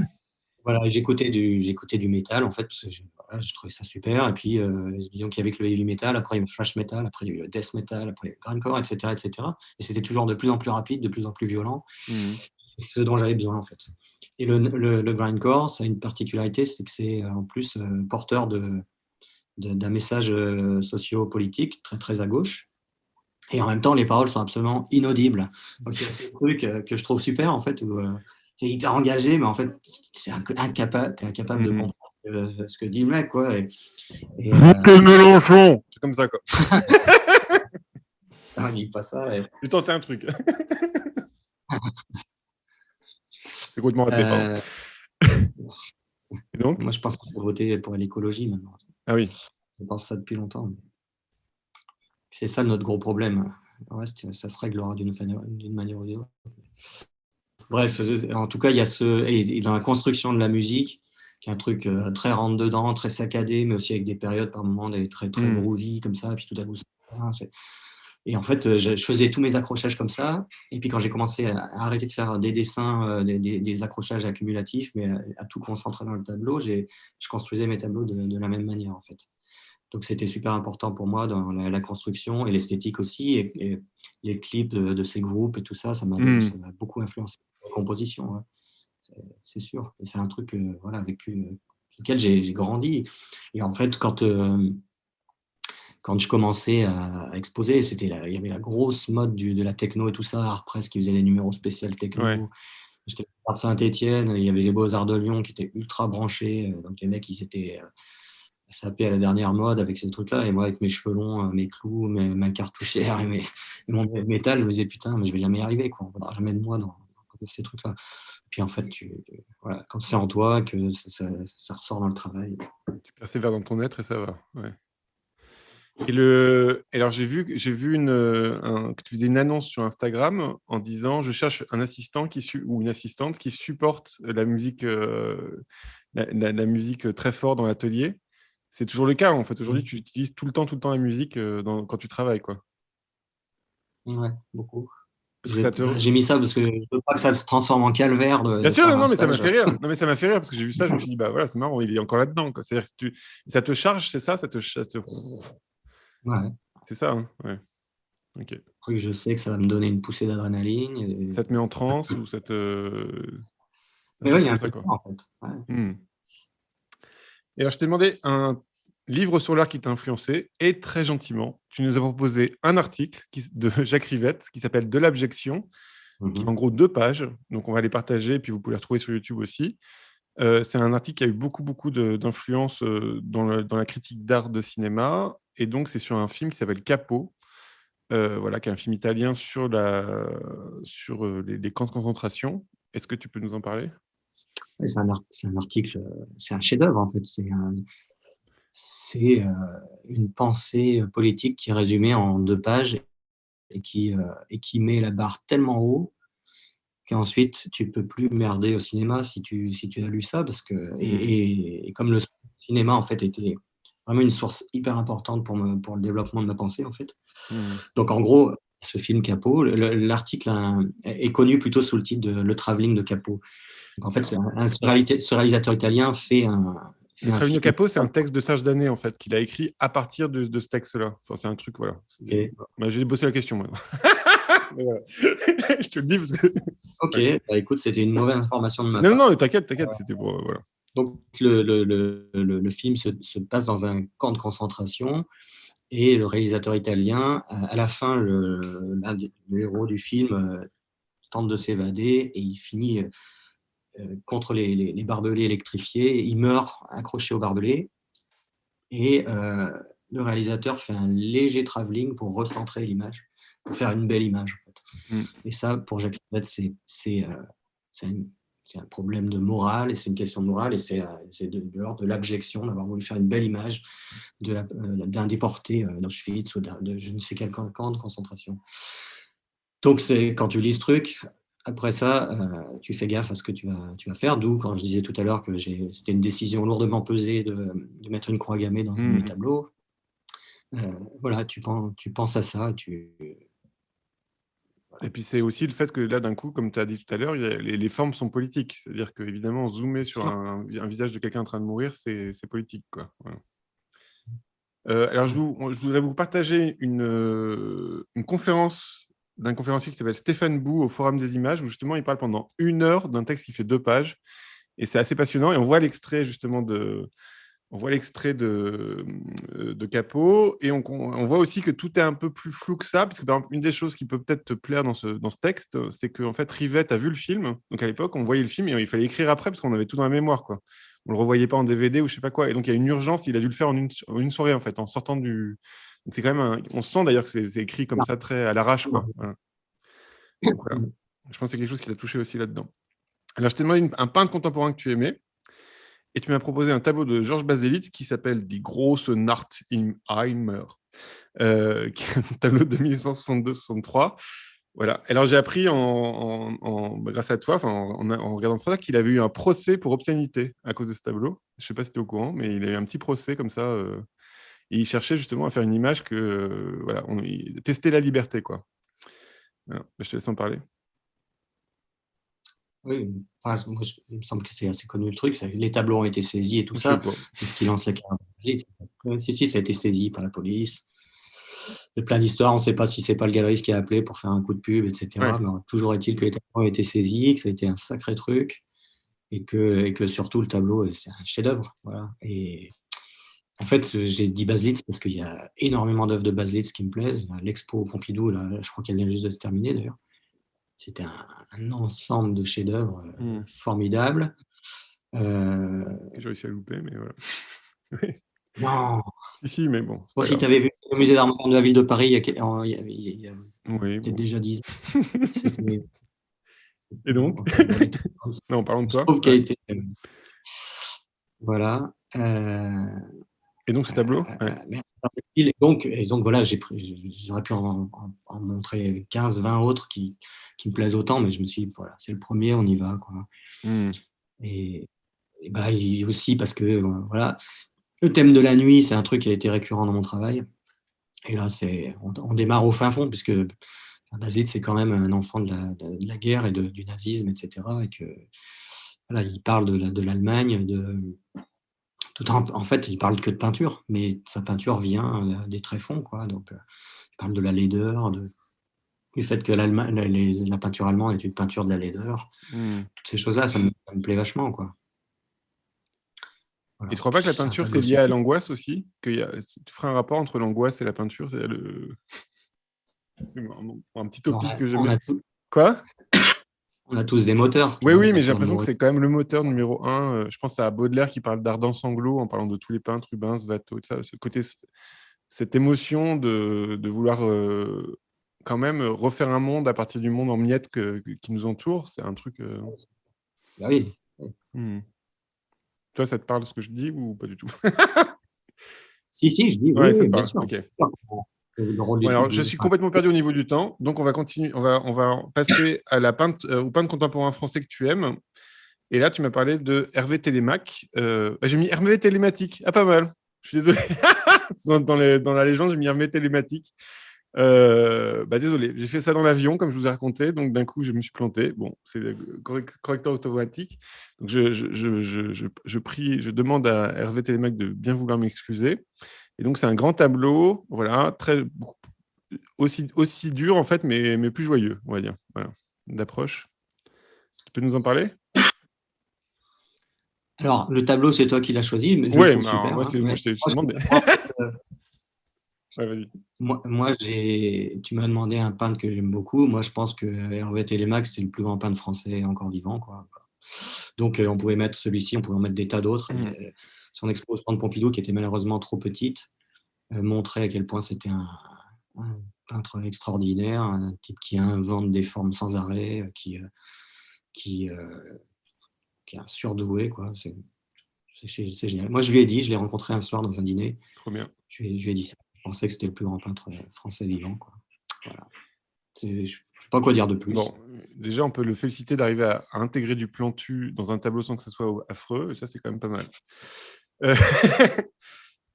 Speaker 2: Voilà, j'écoutais du métal, en fait, parce que voilà, je trouvais ça super. Et puis, disons qu'il y avait que le heavy metal, après il y avait le thrash metal, après il y a eu le death metal, après le grindcore, etc., etc. Et cetera. Et c'était toujours de plus en plus rapide, de plus en plus violent,
Speaker 1: Mhm.
Speaker 2: ce dont j'avais besoin, en fait. Et le grindcore, ça a une particularité, c'est que c'est en plus porteur d'un message socio-politique très, très à gauche. Et en même temps, les paroles sont absolument inaudibles. Donc il y a ce truc que je trouve super, en fait, où c'est hyper engagé, mais en fait, t'es incapable de
Speaker 1: Mhm.
Speaker 2: comprendre ce que dit le mec, quoi. Et
Speaker 1: Votez Mélenchon! C'est comme ça, quoi.
Speaker 2: il dit pas ça.
Speaker 1: J'ai tenté un truc. C'est complètement raté, pardon.
Speaker 2: Euh,
Speaker 1: Et donc?
Speaker 2: moi, je pense qu'il faut voter pour l'écologie maintenant.
Speaker 1: Ah oui.
Speaker 2: Je pense ça depuis longtemps. C'est ça notre gros problème. Le reste, ça se réglera d'une manière ou d'une autre. Bref, en tout cas, il y a et dans la construction de la musique, qui est un truc très rentre-dedans, très saccadé, mais aussi avec des périodes par moments très, très
Speaker 1: Mhm.
Speaker 2: groovy, comme ça, et puis tout à coup, et en fait, je faisais tous mes accrochages comme ça. Et puis quand j'ai commencé à arrêter de faire des dessins, des accrochages accumulatifs, mais à tout concentrer dans le tableau, je construisais mes tableaux de la même manière, en fait. Donc c'était super important pour moi dans la construction et l'esthétique aussi. Et les clips de ces groupes et tout ça, ça
Speaker 1: Mhm.
Speaker 2: m'a beaucoup influencé la composition, ouais. C'est sûr. Et c'est un truc voilà, avec lequel j'ai grandi. Et en fait, quand je commençais à exposer, il y avait la grosse mode de la techno et tout ça, Art Press qui faisait des numéros spéciaux
Speaker 1: Ouais.
Speaker 2: techno. J'étais à Saint-Étienne, il y avait les Beaux-Arts de Lyon qui étaient ultra branchés. Donc les mecs, ils étaient sapés à la dernière mode avec ces trucs-là. Et moi, avec mes cheveux longs, mes clous, ma cartouchière et mon métal, je me disais, putain, mais je vais jamais y arriver, quoi. On ne voudra jamais de moi dans ces trucs-là. Et puis en fait, voilà, quand c'est en toi, que ça ressort dans le travail.
Speaker 1: Tu persévères dans ton être et ça va. Ouais. Alors j'ai vu que tu faisais une annonce sur Instagram en disant je cherche un assistant ou une assistante qui supporte la musique, la musique très fort dans l'atelier. C'est toujours le cas en fait. Aujourd'hui, tu utilises tout le temps la musique quand tu travailles, quoi.
Speaker 2: Ouais, beaucoup.
Speaker 1: Parce que ça te.
Speaker 2: J'ai mis ça parce que je ne veux pas que ça se transforme en calvaire
Speaker 1: Bien
Speaker 2: de
Speaker 1: sûr,
Speaker 2: faire
Speaker 1: non,
Speaker 2: un
Speaker 1: non, mais ça m'a
Speaker 2: stage.
Speaker 1: fait rire. Non, mais ça m'a fait rire parce que j'ai vu ça, je me suis dit bah voilà, c'est marrant, il est encore là-dedans, quoi. C'est-à-dire que ça te charge, c'est ça,
Speaker 2: Ouais.
Speaker 1: c'est ça, hein, ouais. Ok.
Speaker 2: Après, je sais que ça va me donner une poussée d'adrénaline.
Speaker 1: Ça te met en transe ou ça te. Un
Speaker 2: Mais ouais,
Speaker 1: truc
Speaker 2: il y a
Speaker 1: comme
Speaker 2: un
Speaker 1: ça,
Speaker 2: peu de
Speaker 1: quoi.
Speaker 2: ça, en fait. Ouais.
Speaker 1: Hmm. Et alors, je t'ai demandé un livre sur l'art qui t'a influencé et très gentiment, tu nous as proposé un article de Jacques Rivette qui s'appelle De l'abjection, qui est en
Speaker 2: Mhm.
Speaker 1: gros 2 pages. Donc, on va les partager et puis vous pouvez les retrouver sur YouTube aussi. C'est un article qui a eu beaucoup d'influence dans la critique d'art de cinéma. Et donc, c'est sur un film qui s'appelle Capo, voilà, qui est un film italien sur les camps de concentration. Est-ce que tu peux nous en parler?
Speaker 2: Ouais, c'est un article, c'est un chef-d'œuvre, en fait. C'est une pensée politique qui est résumée en 2 pages et qui met la barre tellement haut qu'ensuite tu peux plus merder au cinéma si tu as lu ça parce que
Speaker 1: Hmm.
Speaker 2: et comme le cinéma en fait était vraiment une source hyper importante pour le développement de ma pensée en fait.
Speaker 1: Hmm.
Speaker 2: Donc en gros, ce film Capot, l'article est connu plutôt sous le titre de Le Travelling de Capot. Donc en fait,
Speaker 1: Alors,
Speaker 2: ce réalisateur italien
Speaker 1: Le
Speaker 2: fait un
Speaker 1: Travail
Speaker 2: film.
Speaker 1: Capot, c'est un texte de Serge Danet, en fait, qu'il a écrit à partir de ce texte-là. Enfin, c'est un truc, voilà.
Speaker 2: Ok,
Speaker 1: Bah, j'ai bossé la question, moi. Mais voilà. Je te le dis parce que.
Speaker 2: ok,
Speaker 1: Ouais.
Speaker 2: bah, écoute, c'était une mauvaise information de ma
Speaker 1: Non,
Speaker 2: part.
Speaker 1: non, t'inquiète, c'était pour. Voilà.
Speaker 2: Donc le film se passe dans un camp de concentration et le réalisateur italien, à la fin, le héros du film tente de s'évader et il finit contre les barbelés électrifiés. Il meurt accroché au barbelé et le réalisateur fait un léger travelling pour recentrer l'image, pour faire une belle image en fait.
Speaker 1: Mm.
Speaker 2: Et ça, pour Jacques Rivette, c'est un, c'est un problème de morale, et c'est une question de morale, et c'est de l'ordre de l'abjection d'avoir voulu faire une belle image d'un déporté d'Auschwitz ou de je ne sais quel camp de concentration. Donc, quand tu lis ce truc, après ça, tu fais gaffe à ce que tu vas faire. D'où, quand je disais tout à l'heure que c'était une décision lourdement pesée de mettre une croix gammée dans un de mes
Speaker 1: Mm.
Speaker 2: tableaux, voilà, tu penses à ça,
Speaker 1: Et puis, c'est aussi le fait que là, d'un coup, comme tu as dit tout à l'heure, les formes sont politiques. C'est-à-dire qu'évidemment, zoomer sur un visage de quelqu'un en train de mourir, c'est politique, quoi. Voilà. Alors, je voudrais vous partager une conférence d'un conférencier qui s'appelle Stéphane Bou au Forum des Images, où justement, il parle pendant 1 heure d'un texte qui fait 2 pages. Et c'est assez passionnant. Et on voit l'extrait, justement, de Capot, et on voit aussi que tout est un peu plus flou que ça, parce que par exemple, une des choses qui peut peut-être te plaire dans ce texte, c'est qu'en fait, Rivette a vu le film. Donc à l'époque, on voyait le film et il fallait écrire après parce qu'on avait tout dans la mémoire, quoi. On le revoyait pas en DVD ou je sais pas quoi. Et donc il y a une urgence, il a dû le faire en une soirée, en fait, en sortant du. Donc c'est quand même on sent d'ailleurs que c'est écrit comme ça, très à l'arrache, quoi. Voilà. Donc voilà. Je pense que c'est quelque chose qui l'a touché aussi là-dedans. Alors je t'ai demandé un peintre contemporain que tu aimais. Et tu m'as proposé un tableau de Georges Baselitz qui s'appelle Die große Nacht im Eimer, qui est un tableau de 1862-63. Voilà. Alors, j'ai appris grâce à toi, en regardant ça, qu'il avait eu un procès pour obscénité à cause de ce tableau. Je ne sais pas si tu es au courant, mais il a eu un petit procès comme ça. Et il cherchait justement à faire une image que, voilà, tester la liberté, quoi. Voilà. Je te laisse en parler.
Speaker 2: Oui, enfin, moi, il me semble que c'est assez connu le truc. Les tableaux ont été saisis et tout
Speaker 1: Je sais
Speaker 2: ça.
Speaker 1: pas.
Speaker 2: C'est ce qui lance la carrière. Si, ça a été saisi par la police. Il y a plein d'histoires. On ne sait pas si c'est pas le galeriste qui a appelé pour faire un coup de pub, etc.
Speaker 1: Ouais.
Speaker 2: Mais toujours est-il que les tableaux ont été saisis, que ça a été un sacré truc et que surtout le tableau, c'est un chef-d'œuvre. Voilà. Et en fait, j'ai dit Baselitz parce qu'il y a énormément d'œuvres de Baselitz qui me plaisent. L'expo au Pompidou, là, je crois qu'elle vient juste de se terminer d'ailleurs. C'était un ensemble de chefs-d'œuvre formidables.
Speaker 1: J'ai réussi à louper, mais voilà.
Speaker 2: Non.
Speaker 1: Si, mais bon, c'est
Speaker 2: Bon,
Speaker 1: pas
Speaker 2: si
Speaker 1: grave.
Speaker 2: tu avais vu le musée d'art moderne de la ville de Paris il y a
Speaker 1: Oui,
Speaker 2: peut-être
Speaker 1: bon.
Speaker 2: déjà 10 ans, c'était.
Speaker 1: Et donc
Speaker 2: Bon,
Speaker 1: Non, parlons de
Speaker 2: je
Speaker 1: toi.
Speaker 2: trouve qu'elle
Speaker 1: Ouais.
Speaker 2: était. Voilà.
Speaker 1: Et donc, ce tableau ouais.
Speaker 2: Et donc voilà, j'aurais pu en montrer 15, 20 autres qui me plaisent autant, mais je me suis dit, voilà, c'est le premier, on y va, quoi. Et bah, aussi parce que, voilà, le thème de la nuit, c'est un truc qui a été récurrent dans mon travail. Et là, on démarre au fin fond, puisque Baselitz, c'est quand même un enfant de la guerre et du nazisme, etc. Et que, voilà, il parle de l'Allemagne, en fait, il parle que de peinture, mais sa peinture vient des tréfonds, quoi. Donc, il parle de la laideur, du fait que la peinture allemande est une peinture de la laideur. Toutes ces choses-là, ça me plaît vachement, quoi.
Speaker 1: Et tu
Speaker 2: Voilà.
Speaker 1: crois pas que la
Speaker 2: C'est un
Speaker 1: peinture, c'est
Speaker 2: tableau
Speaker 1: lié à
Speaker 2: super.
Speaker 1: l'angoisse aussi tu ferais un rapport entre l'angoisse et la peinture C'est un petit
Speaker 2: On
Speaker 1: topic
Speaker 2: a,
Speaker 1: que j'aime
Speaker 2: on
Speaker 1: bien.
Speaker 2: a,
Speaker 1: Quoi
Speaker 2: on a tous des moteurs, tu
Speaker 1: Oui,
Speaker 2: vois,
Speaker 1: oui,
Speaker 2: on
Speaker 1: mais
Speaker 2: a
Speaker 1: j'ai
Speaker 2: peur de
Speaker 1: l'impression que
Speaker 2: mourir.
Speaker 1: c'est quand même le moteur numéro un. Je pense à Baudelaire qui parle d'ardent sanglot en parlant de tous les peintres, Rubens, Watteau, tout ça. Cette émotion de vouloir quand même refaire un monde à partir du monde en miettes qui nous entoure, c'est un truc.
Speaker 2: Bah oui.
Speaker 1: Hmm. Toi, ça te parle ce que je dis ou pas du tout
Speaker 2: Si, je dis oui,
Speaker 1: Ouais, ça
Speaker 2: oui,
Speaker 1: te
Speaker 2: bien
Speaker 1: parle.
Speaker 2: sûr.
Speaker 1: Ok.
Speaker 2: Le rôle
Speaker 1: Bon,
Speaker 2: des
Speaker 1: alors, je
Speaker 2: figures.
Speaker 1: suis
Speaker 2: Enfin,
Speaker 1: complètement perdu au niveau du temps, donc on va continuer. On va passer au peintre contemporain français que tu aimes. Et là, tu m'as parlé de Hervé Télémaque. J'ai mis Hervé Télématique. Ah, pas mal. Je suis désolé. Dans la légende, j'ai mis Hervé Télématique. Désolé, j'ai fait ça dans l'avion, comme je vous ai raconté. Donc, d'un coup, je me suis planté. Bon, c'est le correcteur automatique. Donc, je demande à Hervé Télémaque de bien vouloir m'excuser. Et donc, c'est un grand tableau, voilà, aussi dur, en fait, mais plus joyeux, on va dire. Voilà, d'approche. Tu peux nous en parler
Speaker 2: alors, le tableau, c'est toi qui l'as choisi, mais je le
Speaker 1: Oui,
Speaker 2: trouve super. Hein.
Speaker 1: moi,
Speaker 2: Mais
Speaker 1: je t'ai
Speaker 2: moi,
Speaker 1: demandé.
Speaker 2: en fait,
Speaker 1: Ouais, vas-y.
Speaker 2: tu m'as demandé un peintre que j'aime beaucoup. Moi, je pense que Hervé Télémaque, c'est le plus grand peintre français encore vivant, quoi. Donc, on pouvait mettre celui-ci, on pouvait en mettre des tas d'autres. Son expo au Centre Pompidou, qui était malheureusement trop petite, montrait à quel point c'était un peintre extraordinaire, un type qui invente des formes sans arrêt, qui est un surdoué, quoi. C'est génial. Moi, je lui ai dit, je l'ai rencontré un soir dans un dîner,
Speaker 1: Trop bien.
Speaker 2: je lui ai dit ça. Je pensais que c'était le plus grand peintre français vivant, quoi. Voilà. Je ne sais pas quoi dire de plus.
Speaker 1: Bon, déjà, on peut le féliciter d'arriver à intégrer du plantu dans un tableau sans que ce soit affreux, et ça, c'est quand même pas mal.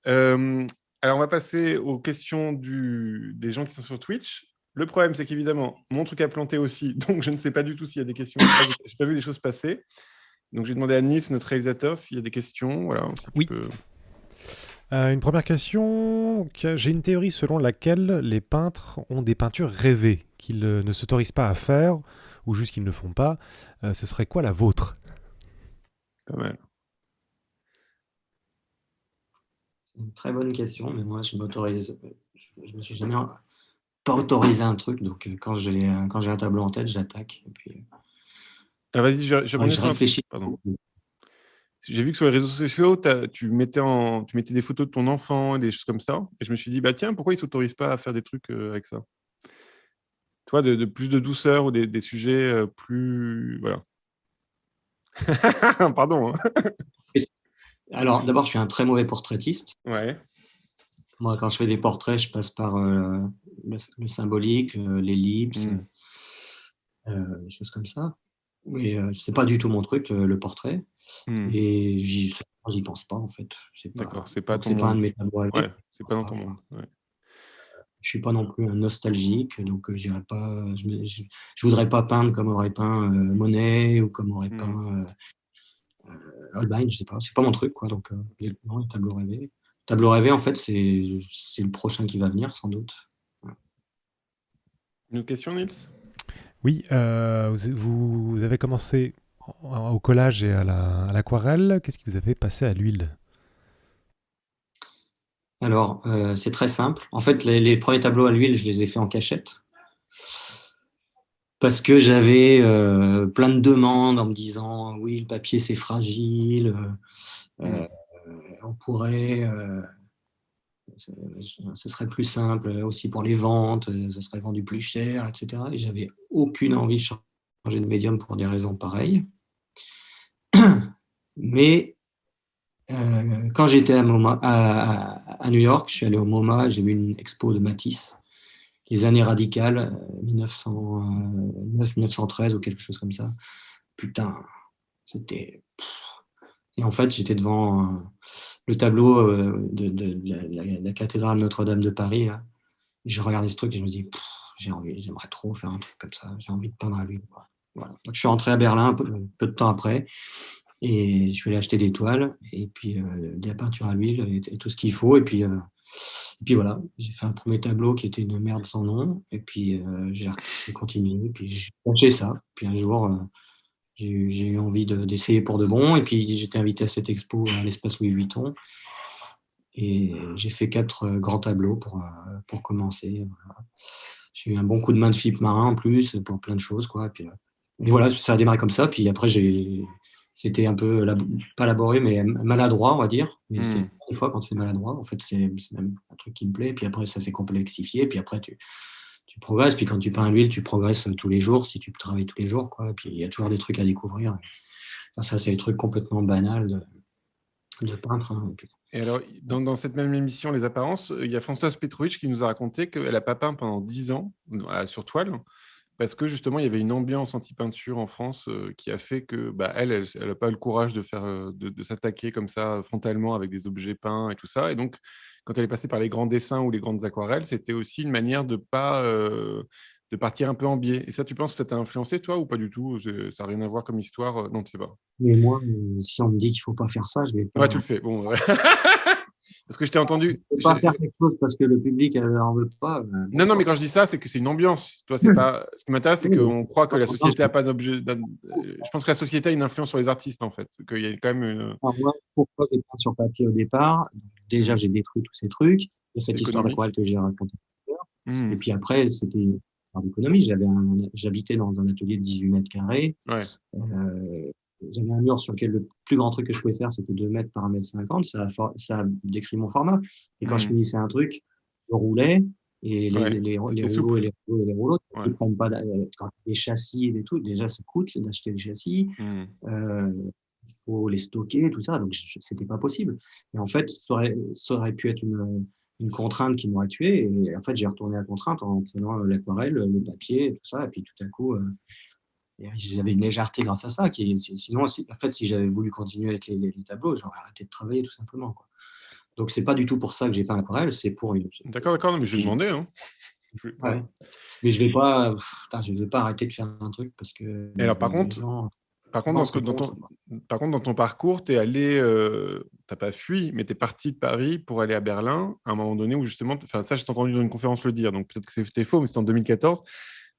Speaker 1: Euh, alors, on va passer aux questions des gens qui sont sur Twitch. Le problème, c'est qu'évidemment, mon truc a planté aussi, donc je ne sais pas du tout s'il y a des questions. Je n'ai pas vu les choses passer. Donc, j'ai demandé à Nils, notre réalisateur, s'il y a des questions. Voilà, si tu
Speaker 3: Oui.
Speaker 1: peux.
Speaker 3: Une première question. J'ai une théorie selon laquelle les peintres ont des peintures rêvées qu'ils ne s'autorisent pas à faire ou juste qu'ils ne font pas. Ce serait quoi la vôtre?
Speaker 1: Pas mal.
Speaker 2: C'est une très bonne question, mais moi, je me suis jamais pas autorisé un truc, donc quand j'ai un tableau en tête, j'attaque. Et puis,
Speaker 1: Alors, vas-y, je rebondis
Speaker 2: je
Speaker 1: sur un truc.
Speaker 2: réfléchis.
Speaker 1: Pardon. J'ai vu que sur les réseaux sociaux, tu mettais des photos de ton enfant et des choses comme ça. Et je me suis dit, bah tiens, pourquoi ils ne s'autorisent pas à faire des trucs avec ça? Toi, de plus de douceur ou des sujets plus. Voilà. Pardon. Hein.
Speaker 2: Alors, d'abord, je suis un très mauvais portraitiste.
Speaker 1: Ouais.
Speaker 2: Moi, quand je fais des portraits, je passe par le symbolique, l'ellipse, des choses comme ça. Mais c'est pas du tout mon truc, le portrait. Et j'y pense pas, en fait.
Speaker 1: D'accord, c'est pas ton
Speaker 2: c'est pas un
Speaker 1: monde.
Speaker 2: de mes tableaux à vivre.
Speaker 1: Ouais, c'est pas dans ton monde. Ouais.
Speaker 2: Je suis pas non plus un nostalgique, donc j'irai pas. Je voudrais pas peindre comme aurait peint Monet ou comme aurait peint Holbein. Je sais pas. C'est pas mon truc, quoi. Donc non, le tableau rêvé. Le tableau rêvé, en fait, c'est le prochain qui va venir, sans doute. Ouais.
Speaker 1: Une autre question, Nils?
Speaker 3: Oui, vous avez commencé au collage et à l'aquarelle. Qu'est-ce qui vous avez passé à l'huile?
Speaker 2: Alors, c'est très simple. En fait, les premiers tableaux à l'huile, je les ai faits en cachette. Parce que j'avais plein de demandes en me disant oui, le papier c'est fragile, on pourrait, ce serait plus simple aussi pour les ventes, ça serait vendu plus cher, etc. Et j'avais aucune envie de changer de médium pour des raisons pareilles. Mais quand j'étais à New York, je suis allé au MoMA, j'ai vu une expo de Matisse, les années radicales, 1909-1913 ou quelque chose comme ça. Putain, c'était. Et en fait, j'étais devant le tableau de la cathédrale Notre-Dame de Paris. Là. Et je regardais ce truc et je me dis, j'aimerais trop faire un truc comme ça. J'ai envie de peindre à l'huile. Voilà. Donc, je suis rentré à Berlin peu de temps après et je suis allé acheter des toiles et puis de la peinture à l'huile et tout ce qu'il faut. Et puis voilà, j'ai fait un premier tableau qui était une merde sans nom. Et puis j'ai continué. Et puis j'ai lâché ça. Puis un jour, j'ai eu envie d'essayer pour de bon. Et puis j'étais invité à cette expo à l'Espace Louis Vuitton. Et j'ai fait 4 grands tableaux pour commencer. Voilà. J'ai eu un bon coup de main de Philippe Marin en plus pour plein de choses. Quoi. Et voilà, ça a démarré comme ça. Puis après, c'était un peu, pas laborieux, mais maladroit, on va dire. Mais c'est des fois, quand c'est maladroit, en fait, c'est même un truc qui me plaît. Puis après, ça s'est complexifié. Puis après, tu progresses. Puis quand tu peins à l'huile, tu progresses tous les jours, si tu travailles tous les jours. Quoi. Puis il y a toujours des trucs à découvrir. Enfin, ça, c'est des trucs complètement banals de peintre. Hein.
Speaker 1: Et alors, dans cette même émission, Les Apparences, il y a Françoise Petrovitch qui nous a raconté qu'elle n'a pas peint pendant 10 ans sur toile, parce que justement, il y avait une ambiance anti-peinture en France qui a fait que elle n'a pas eu le courage de s'attaquer comme ça frontalement avec des objets peints et tout ça. Et donc, quand elle est passée par les grands dessins ou les grandes aquarelles, c'était aussi une manière de partir un peu en biais. Et ça, tu penses que ça t'a influencé, toi, ou pas du tout? Ça n'a rien à voir comme histoire? Non, tu sais pas.
Speaker 2: Mais moi, si on me dit qu'il ne faut pas faire ça, je vais pas.
Speaker 1: Ouais, tu le fais. Bon, ouais. Parce que je t'ai entendu.
Speaker 2: Je ne vais pas faire quelque chose parce que le public n'en veut pas.
Speaker 1: Non, mais quand je dis ça, c'est que c'est une ambiance. Toi, c'est pas. Ce qui m'intéresse, c'est qu'on croit que la société n'a pas d'objet. Je pense que la société a une influence sur les artistes, en fait. Qu'il y a quand même une.
Speaker 2: Alors moi, pourquoi j'ai peint sur papier au départ? Déjà, j'ai détruit tous ces trucs. Il y a cette histoire d'aquarelle que j'ai racontée tout à l'heure. Et puis après, c'était une histoire d'économie. J'habitais dans un atelier de 18 mètres carrés.
Speaker 1: Ouais.
Speaker 2: J'avais un mur sur lequel le plus grand truc que je pouvais faire, c'était 2 mètres par 1,50 m. Ça décrit mon format. Et quand je finissais un truc, je roulais. Et les rouleaux et les rouleaux, ils prennent pas quand des châssis et des trucs. Déjà, ça coûte d'acheter des châssis. Il faut les stocker, tout ça. Donc, c'était pas possible. Et en fait, ça aurait pu être une contrainte qui m'aurait tué. Et en fait, j'ai retourné la contrainte en prenant l'aquarelle, le papier, tout ça. Et puis, tout à coup, j'avais une légèreté grâce à ça. Sinon, en fait, si j'avais voulu continuer avec les tableaux, j'aurais arrêté de travailler, tout simplement. Quoi. Donc, c'est pas du tout pour ça que j'ai fait l'aquarelle. C'est pour une.
Speaker 1: D'accord, mais je vais demander. Hein.
Speaker 2: Ouais. Mais je vais pas arrêter de faire un truc parce que
Speaker 1: Et alors, par
Speaker 2: les
Speaker 1: contre,
Speaker 2: gens
Speaker 1: par contre,
Speaker 2: pensent contre.
Speaker 1: dans ton parcours, tu es allé, t'as pas fui, mais tu es parti de Paris pour aller à Berlin à un moment donné où justement, enfin ça, je t'ai entendu dans une conférence le dire, donc peut-être que c'était faux, mais c'était en 2014.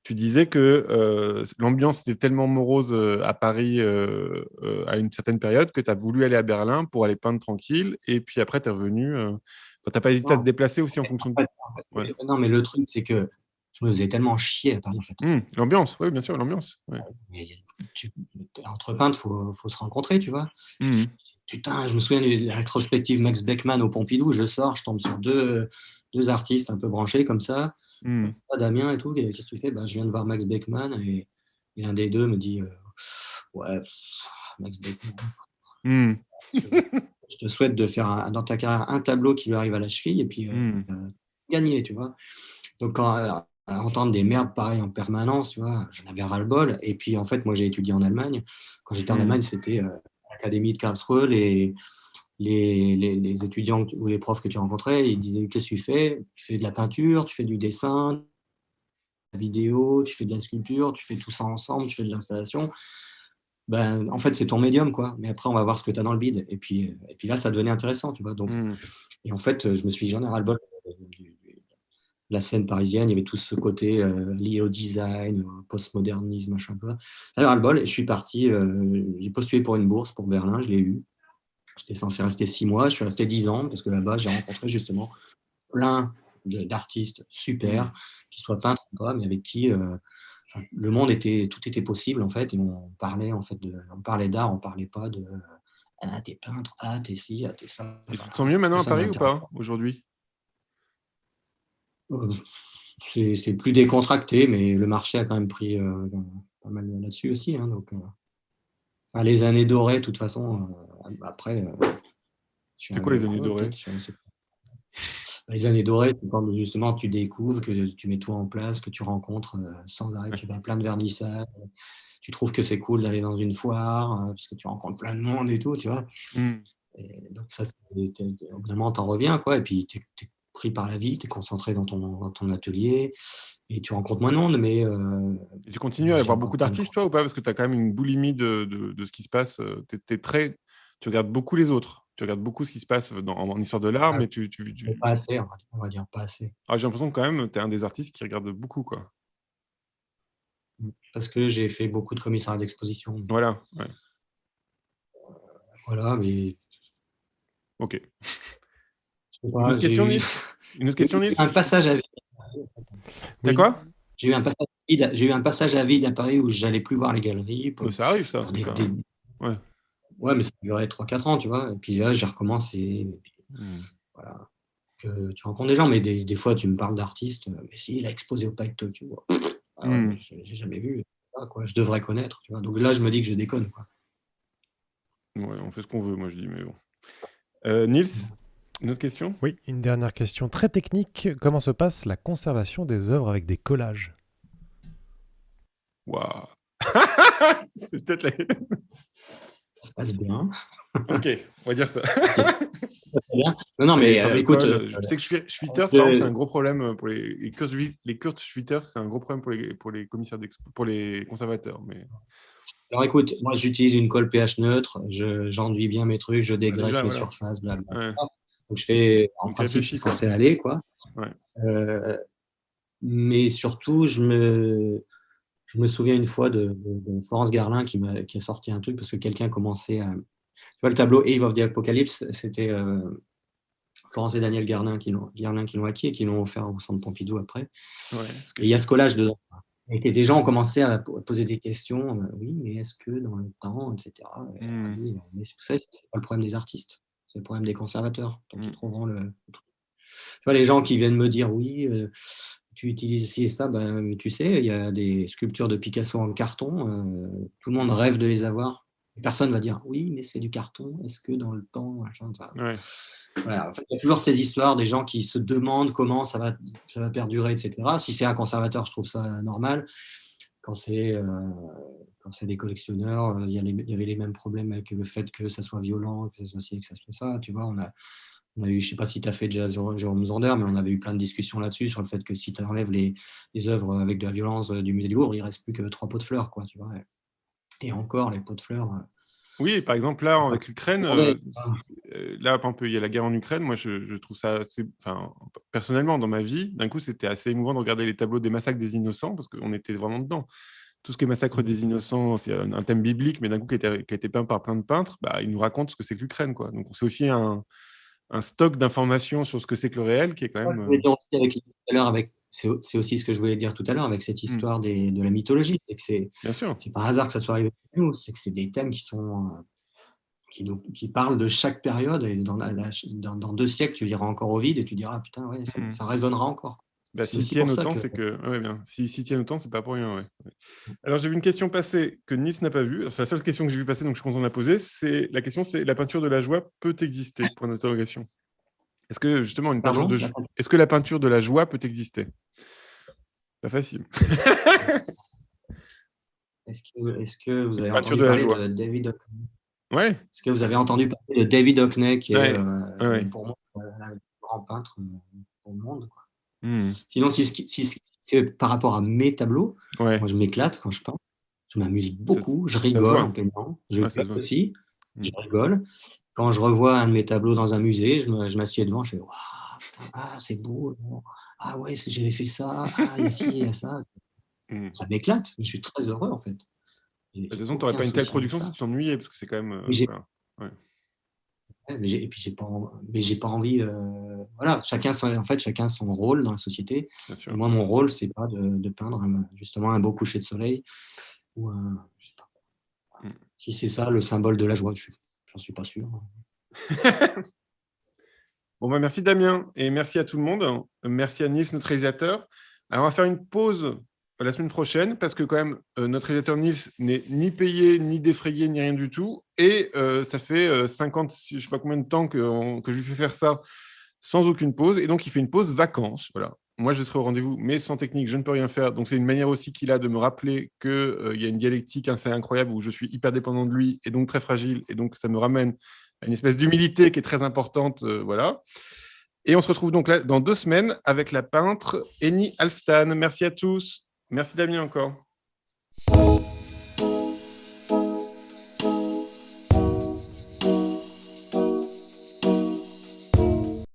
Speaker 1: Tu disais que l'ambiance était tellement morose à Paris à une certaine période que tu as voulu aller à Berlin pour aller peindre tranquille, et puis après, tu es revenu. Enfin, t'as pas hésité à te
Speaker 2: Non,
Speaker 1: déplacer aussi en fonction de. Ouais.
Speaker 2: non, mais le truc, c'est que je me faisais tellement chier à Paris, en fait.
Speaker 1: L'ambiance, oui, bien sûr, l'ambiance. Ouais.
Speaker 2: Mais entre peintres, faut se rencontrer, tu vois.
Speaker 1: Mhm.
Speaker 2: Putain, je me souviens de la rétrospective Max Beckmann au Pompidou. Je sors, je tombe sur deux artistes un peu branchés comme ça.
Speaker 1: Mhm.
Speaker 2: Damien et tout. Qu'est-ce que tu fais? Je viens de voir Max Beckmann et l'un des deux me dit ouais, Max Beckmann.
Speaker 1: Mhm.
Speaker 2: Je te souhaite de faire dans ta carrière un tableau qui lui arrive à la cheville et puis
Speaker 1: Mhm.
Speaker 2: gagner, tu vois. Donc, à entendre des merdes pareilles en permanence, tu vois, j'en avais ras-le-bol. Et puis, en fait, moi, j'ai étudié en Allemagne. Quand j'étais en
Speaker 1: Mhm.
Speaker 2: Allemagne, c'était l'Académie de Karlsruhe. Les étudiants ou les profs que tu rencontrais, ils disaient, qu'est-ce que tu fais? Tu fais de la peinture, tu fais du dessin, de la vidéo, tu fais de la sculpture, tu fais tout ça ensemble, tu fais de l'installation. En fait, c'est ton médium, quoi. Mais après, on va voir ce que tu as dans le bide. Et puis là, ça devenait intéressant, tu vois. Donc,
Speaker 1: Mhm.
Speaker 2: et en fait, je me suis dit, j'en ai ras-le-bol la scène parisienne. Il y avait tout ce côté lié au design, au postmodernisme, machin peu. J'avais ras-le-bol et je suis parti. J'ai postulé pour une bourse pour Berlin, je l'ai eu. J'étais censé rester 6 mois, je suis resté 10 ans parce que là-bas, j'ai rencontré justement plein d'artistes super,
Speaker 1: Mhm.
Speaker 2: qu'ils soient peintres ou pas, mais avec qui le monde tout était possible en fait. Et on parlait en fait on parlait d'art, on parlait pas de ah, t'es peintre, ah, t'es ci, ah, t'es ça.
Speaker 1: Et tu te sens mieux maintenant à
Speaker 2: Ça
Speaker 1: Paris ou
Speaker 2: m'intéresse
Speaker 1: pas, aujourd'hui?
Speaker 2: pas. C'est plus décontracté, mais le marché a quand même pris pas mal là-dessus aussi. Hein, donc, les années dorées, de toute façon, après, je suis
Speaker 1: C'est quoi
Speaker 2: arrivé
Speaker 1: les
Speaker 2: au
Speaker 1: années
Speaker 2: chrono,
Speaker 1: dorées?
Speaker 2: peut-être. Je sais pas. Les années dorées, c'est quand justement tu découvres, que tu mets tout en place, que tu rencontres sans arrêt,
Speaker 1: Ouais.
Speaker 2: tu vas à plein de vernissages, tu trouves que c'est cool d'aller dans une foire, parce que tu rencontres plein de monde et tout, tu vois.
Speaker 1: Mhm.
Speaker 2: Et donc ça, évidemment, t'en reviens, quoi. Et puis, t'es pris par la vie, t'es concentré dans ton atelier, et tu rencontres moins de monde, mais
Speaker 1: Et tu continues à
Speaker 2: j'ai
Speaker 1: avoir
Speaker 2: encore
Speaker 1: beaucoup
Speaker 2: plein de
Speaker 1: d'artistes, toi, ou pas? Parce que tu as quand même une boulimie de ce qui se passe. Tu regardes beaucoup les autres. Tu regardes beaucoup ce qui se passe en histoire de l'art, mais
Speaker 2: pas assez, on va dire pas assez.
Speaker 1: Ah, j'ai l'impression que quand même, tu es un des artistes qui regarde beaucoup, quoi.
Speaker 2: Parce que j'ai fait beaucoup de commissariats d'exposition.
Speaker 1: Voilà, ouais.
Speaker 2: Voilà, mais
Speaker 1: Ok.
Speaker 2: je sais
Speaker 1: Une
Speaker 2: pas,
Speaker 1: autre question, Nils? Une autre question, Nils?
Speaker 2: un passage à vide.
Speaker 1: T'as
Speaker 3: Oui.
Speaker 1: quoi?
Speaker 2: J'ai eu un passage à vide à Paris où j'allais plus voir les galeries
Speaker 1: Ça arrive, ça.
Speaker 2: pour
Speaker 1: C'est pas. Ouais.
Speaker 2: ouais, mais ça durait 3-4 ans, tu vois. Et puis là, j'ai recommencé. Et puis,
Speaker 1: Hmm.
Speaker 2: voilà. Que tu rencontres des gens, mais des fois, tu me parles d'artistes. Mais si, il a exposé au Palais de Tokyo. Ah ouais, mais
Speaker 1: Hmm.
Speaker 2: j'ai jamais vu. Ah, quoi. Je devrais connaître, tu vois. Donc là, je me dis que je déconne, quoi.
Speaker 1: Ouais, on fait ce qu'on veut, moi, je dis, mais bon. Nils, une autre question?
Speaker 3: Oui, une dernière question très technique. Comment se passe la conservation des œuvres avec des collages?
Speaker 1: Waouh. C'est peut-être la.
Speaker 2: Ça se passe bien.
Speaker 1: Ok, on va dire ça.
Speaker 2: Très bien. Non, non,
Speaker 1: Ça y est,
Speaker 2: mais
Speaker 1: sans
Speaker 2: écoute,
Speaker 1: alcool. Je sais que Schwitters, par exemple, c'est un
Speaker 2: je-
Speaker 1: gros problème pour les Kurt Schwitters, c'est un gros problème pour les commissaires pour les conservateurs. Mais
Speaker 2: alors écoute, moi j'utilise une colle pH neutre, j'enduis bien mes trucs, je
Speaker 1: bah,
Speaker 2: dégraisse
Speaker 1: déjà,
Speaker 2: les
Speaker 1: voilà.
Speaker 2: surfaces, blablabla.
Speaker 1: Ouais.
Speaker 2: Donc je fais, en
Speaker 1: Donc, tu
Speaker 2: principe, c'est
Speaker 1: réfléchis, quoi.
Speaker 2: censé aller, quoi.
Speaker 1: Ouais.
Speaker 2: Euh, mais surtout, je me souviens une fois de Florence Garlin qui a sorti un truc parce que quelqu'un commençait à. Tu vois, le tableau Eve of the Apocalypse, c'était Florence et Daniel Garlin qui l'ont acquis et qui l'ont offert au Centre Pompidou après.
Speaker 1: Ouais.
Speaker 2: Et il y a ce collage dedans. Et que des gens ont commencé à poser des questions. Oui, mais est-ce que dans le temps, etc. Et on a
Speaker 1: Hmm.
Speaker 2: dit, mais vous savez, c'est pas le problème des artistes, c'est le problème des conservateurs. Donc ils
Speaker 1: Hmm.
Speaker 2: trouveront le truc. Tu vois, les gens qui viennent me dire, oui, tu utilises ci et ça, ben, tu sais, il y a des sculptures de Picasso en carton, tout le monde rêve de les avoir. Personne va dire, oui, mais c'est du carton, est-ce que dans le temps, machin,
Speaker 1: Ouais.
Speaker 2: voilà. En fait, il y a toujours ces histoires des gens qui se demandent comment ça va perdurer, etc. Si c'est un conservateur, je trouve ça normal. Quand c'est des collectionneurs, il y avait les mêmes problèmes avec le fait que ça soit violent, que ça soit ci, que ça soit ça. Tu vois, On a eu, je ne sais pas si tu as fait déjà Jérôme Zander, mais on avait eu plein de discussions là-dessus, sur le fait que si tu enlèves les œuvres avec de la violence du musée du Louvre, il ne reste plus que 3 pots de fleurs, quoi, tu vois. Et encore, les pots de fleurs.
Speaker 1: Oui, par exemple, là, avec l'Ukraine,
Speaker 2: Ouais.
Speaker 1: là, par exemple, il y a la guerre en Ukraine. Moi, je trouve ça assez. Enfin, personnellement, dans ma vie, d'un coup, c'était assez émouvant de regarder les tableaux des massacres des innocents parce qu'on était vraiment dedans. Tout ce qui est massacre des innocents, c'est un thème biblique, mais d'un coup, qui a été peint par plein de peintres, bah, ils nous racontent ce que c'est que l'Ukraine, quoi. Donc, c'est aussi un stock d'informations sur ce que c'est que le réel qui est quand
Speaker 2: Ouais, je
Speaker 1: même.
Speaker 2: voulais dire aussi c'est aussi ce que je voulais dire tout à l'heure avec cette histoire de la mythologie. C'est que
Speaker 1: Bien sûr.
Speaker 2: c'est par hasard que ça soit arrivé avec nous. C'est que c'est des thèmes qui parlent de chaque période. Et dans 2 siècles, tu liras encore Ovide et tu diras, ah, putain, ouais, ça résonnera encore.
Speaker 1: Bah,
Speaker 2: C'est
Speaker 1: s'ils
Speaker 2: aussi
Speaker 1: tiennent
Speaker 2: pour ça
Speaker 1: autant,
Speaker 2: que.
Speaker 1: c'est que. Ouais, bien. S'ils tiennent autant, c'est pas pour rien. Ouais. Alors, j'ai vu une question passer que Nice n'a pas vue. C'est la seule question que j'ai vue passer, donc je suis content de la poser. La question, c'est la peinture de la joie peut exister? Point d'interrogation. Est-ce que justement une peinture
Speaker 2: Pardon?
Speaker 1: est-ce que la peinture de la joie peut exister? Pas facile.
Speaker 2: Est-ce que vous
Speaker 1: Une
Speaker 2: avez
Speaker 1: peinture
Speaker 2: entendu
Speaker 1: de la
Speaker 2: parler
Speaker 1: joie.
Speaker 2: de David Hockney?
Speaker 1: Ouais.
Speaker 2: Est-ce que vous avez entendu parler de David Hockney, qui est
Speaker 1: Ouais. Ouais.
Speaker 2: pour moi un grand peintre au monde, quoi.
Speaker 1: Hmm.
Speaker 2: Sinon, par rapport à mes tableaux,
Speaker 1: Ouais.
Speaker 2: moi je m'éclate quand je peins. Je m'amuse beaucoup, je
Speaker 1: Ça se
Speaker 2: rigole en
Speaker 1: voit.
Speaker 2: peignant. Je
Speaker 1: Ouais, ça
Speaker 2: gueule
Speaker 1: se voit.
Speaker 2: aussi,
Speaker 1: Hmm.
Speaker 2: je rigole. Quand je revois un de mes tableaux dans un musée, je m'assieds devant, je fais waouh, putain, ah, c'est beau. Ah ouais, j'avais fait ça. Ah, il y a ci, il y a ça.
Speaker 1: Hmm.
Speaker 2: Ça m'éclate. Je suis très heureux en fait.
Speaker 1: De toute
Speaker 2: J'ai
Speaker 1: façon, tu n'aurais
Speaker 2: aucun
Speaker 1: pas une telle
Speaker 2: souci avec
Speaker 1: production si
Speaker 2: ça.
Speaker 1: tu t'ennuyais, parce que c'est quand même.
Speaker 2: Mais j'ai
Speaker 1: Voilà. Ouais,
Speaker 2: ouais, et puis j'ai pas envie. Voilà, chacun son rôle dans la société.
Speaker 1: bien
Speaker 2: Et
Speaker 1: sûr.
Speaker 2: moi, mon rôle, c'est pas de peindre justement un beau coucher de soleil ou je sais pas.
Speaker 1: Hmm.
Speaker 2: Si c'est ça le symbole de la joie, j'en suis pas sûr.
Speaker 1: Bon, bah, merci Damien et merci à tout le monde. Merci à Nils, notre réalisateur. Alors, on va faire une pause la semaine prochaine parce que quand même, notre réalisateur Nils n'est ni payé, ni défrayé, ni rien du tout. Et ça fait 50, je ne sais pas combien de temps que je lui fais faire ça sans aucune pause. Et donc, il fait une pause vacances. Voilà. Moi, je serai au rendez-vous, mais sans technique, je ne peux rien faire. Donc, c'est une manière aussi qu'il a de me rappeler qu'il y a une dialectique assez incroyable où je suis hyper dépendant de lui et donc très fragile. Et donc, ça me ramène à une espèce d'humilité qui est très importante. Voilà. Et on se retrouve donc là dans 2 semaines avec la peintre Eni Alftan. Merci à tous. Merci Damien encore.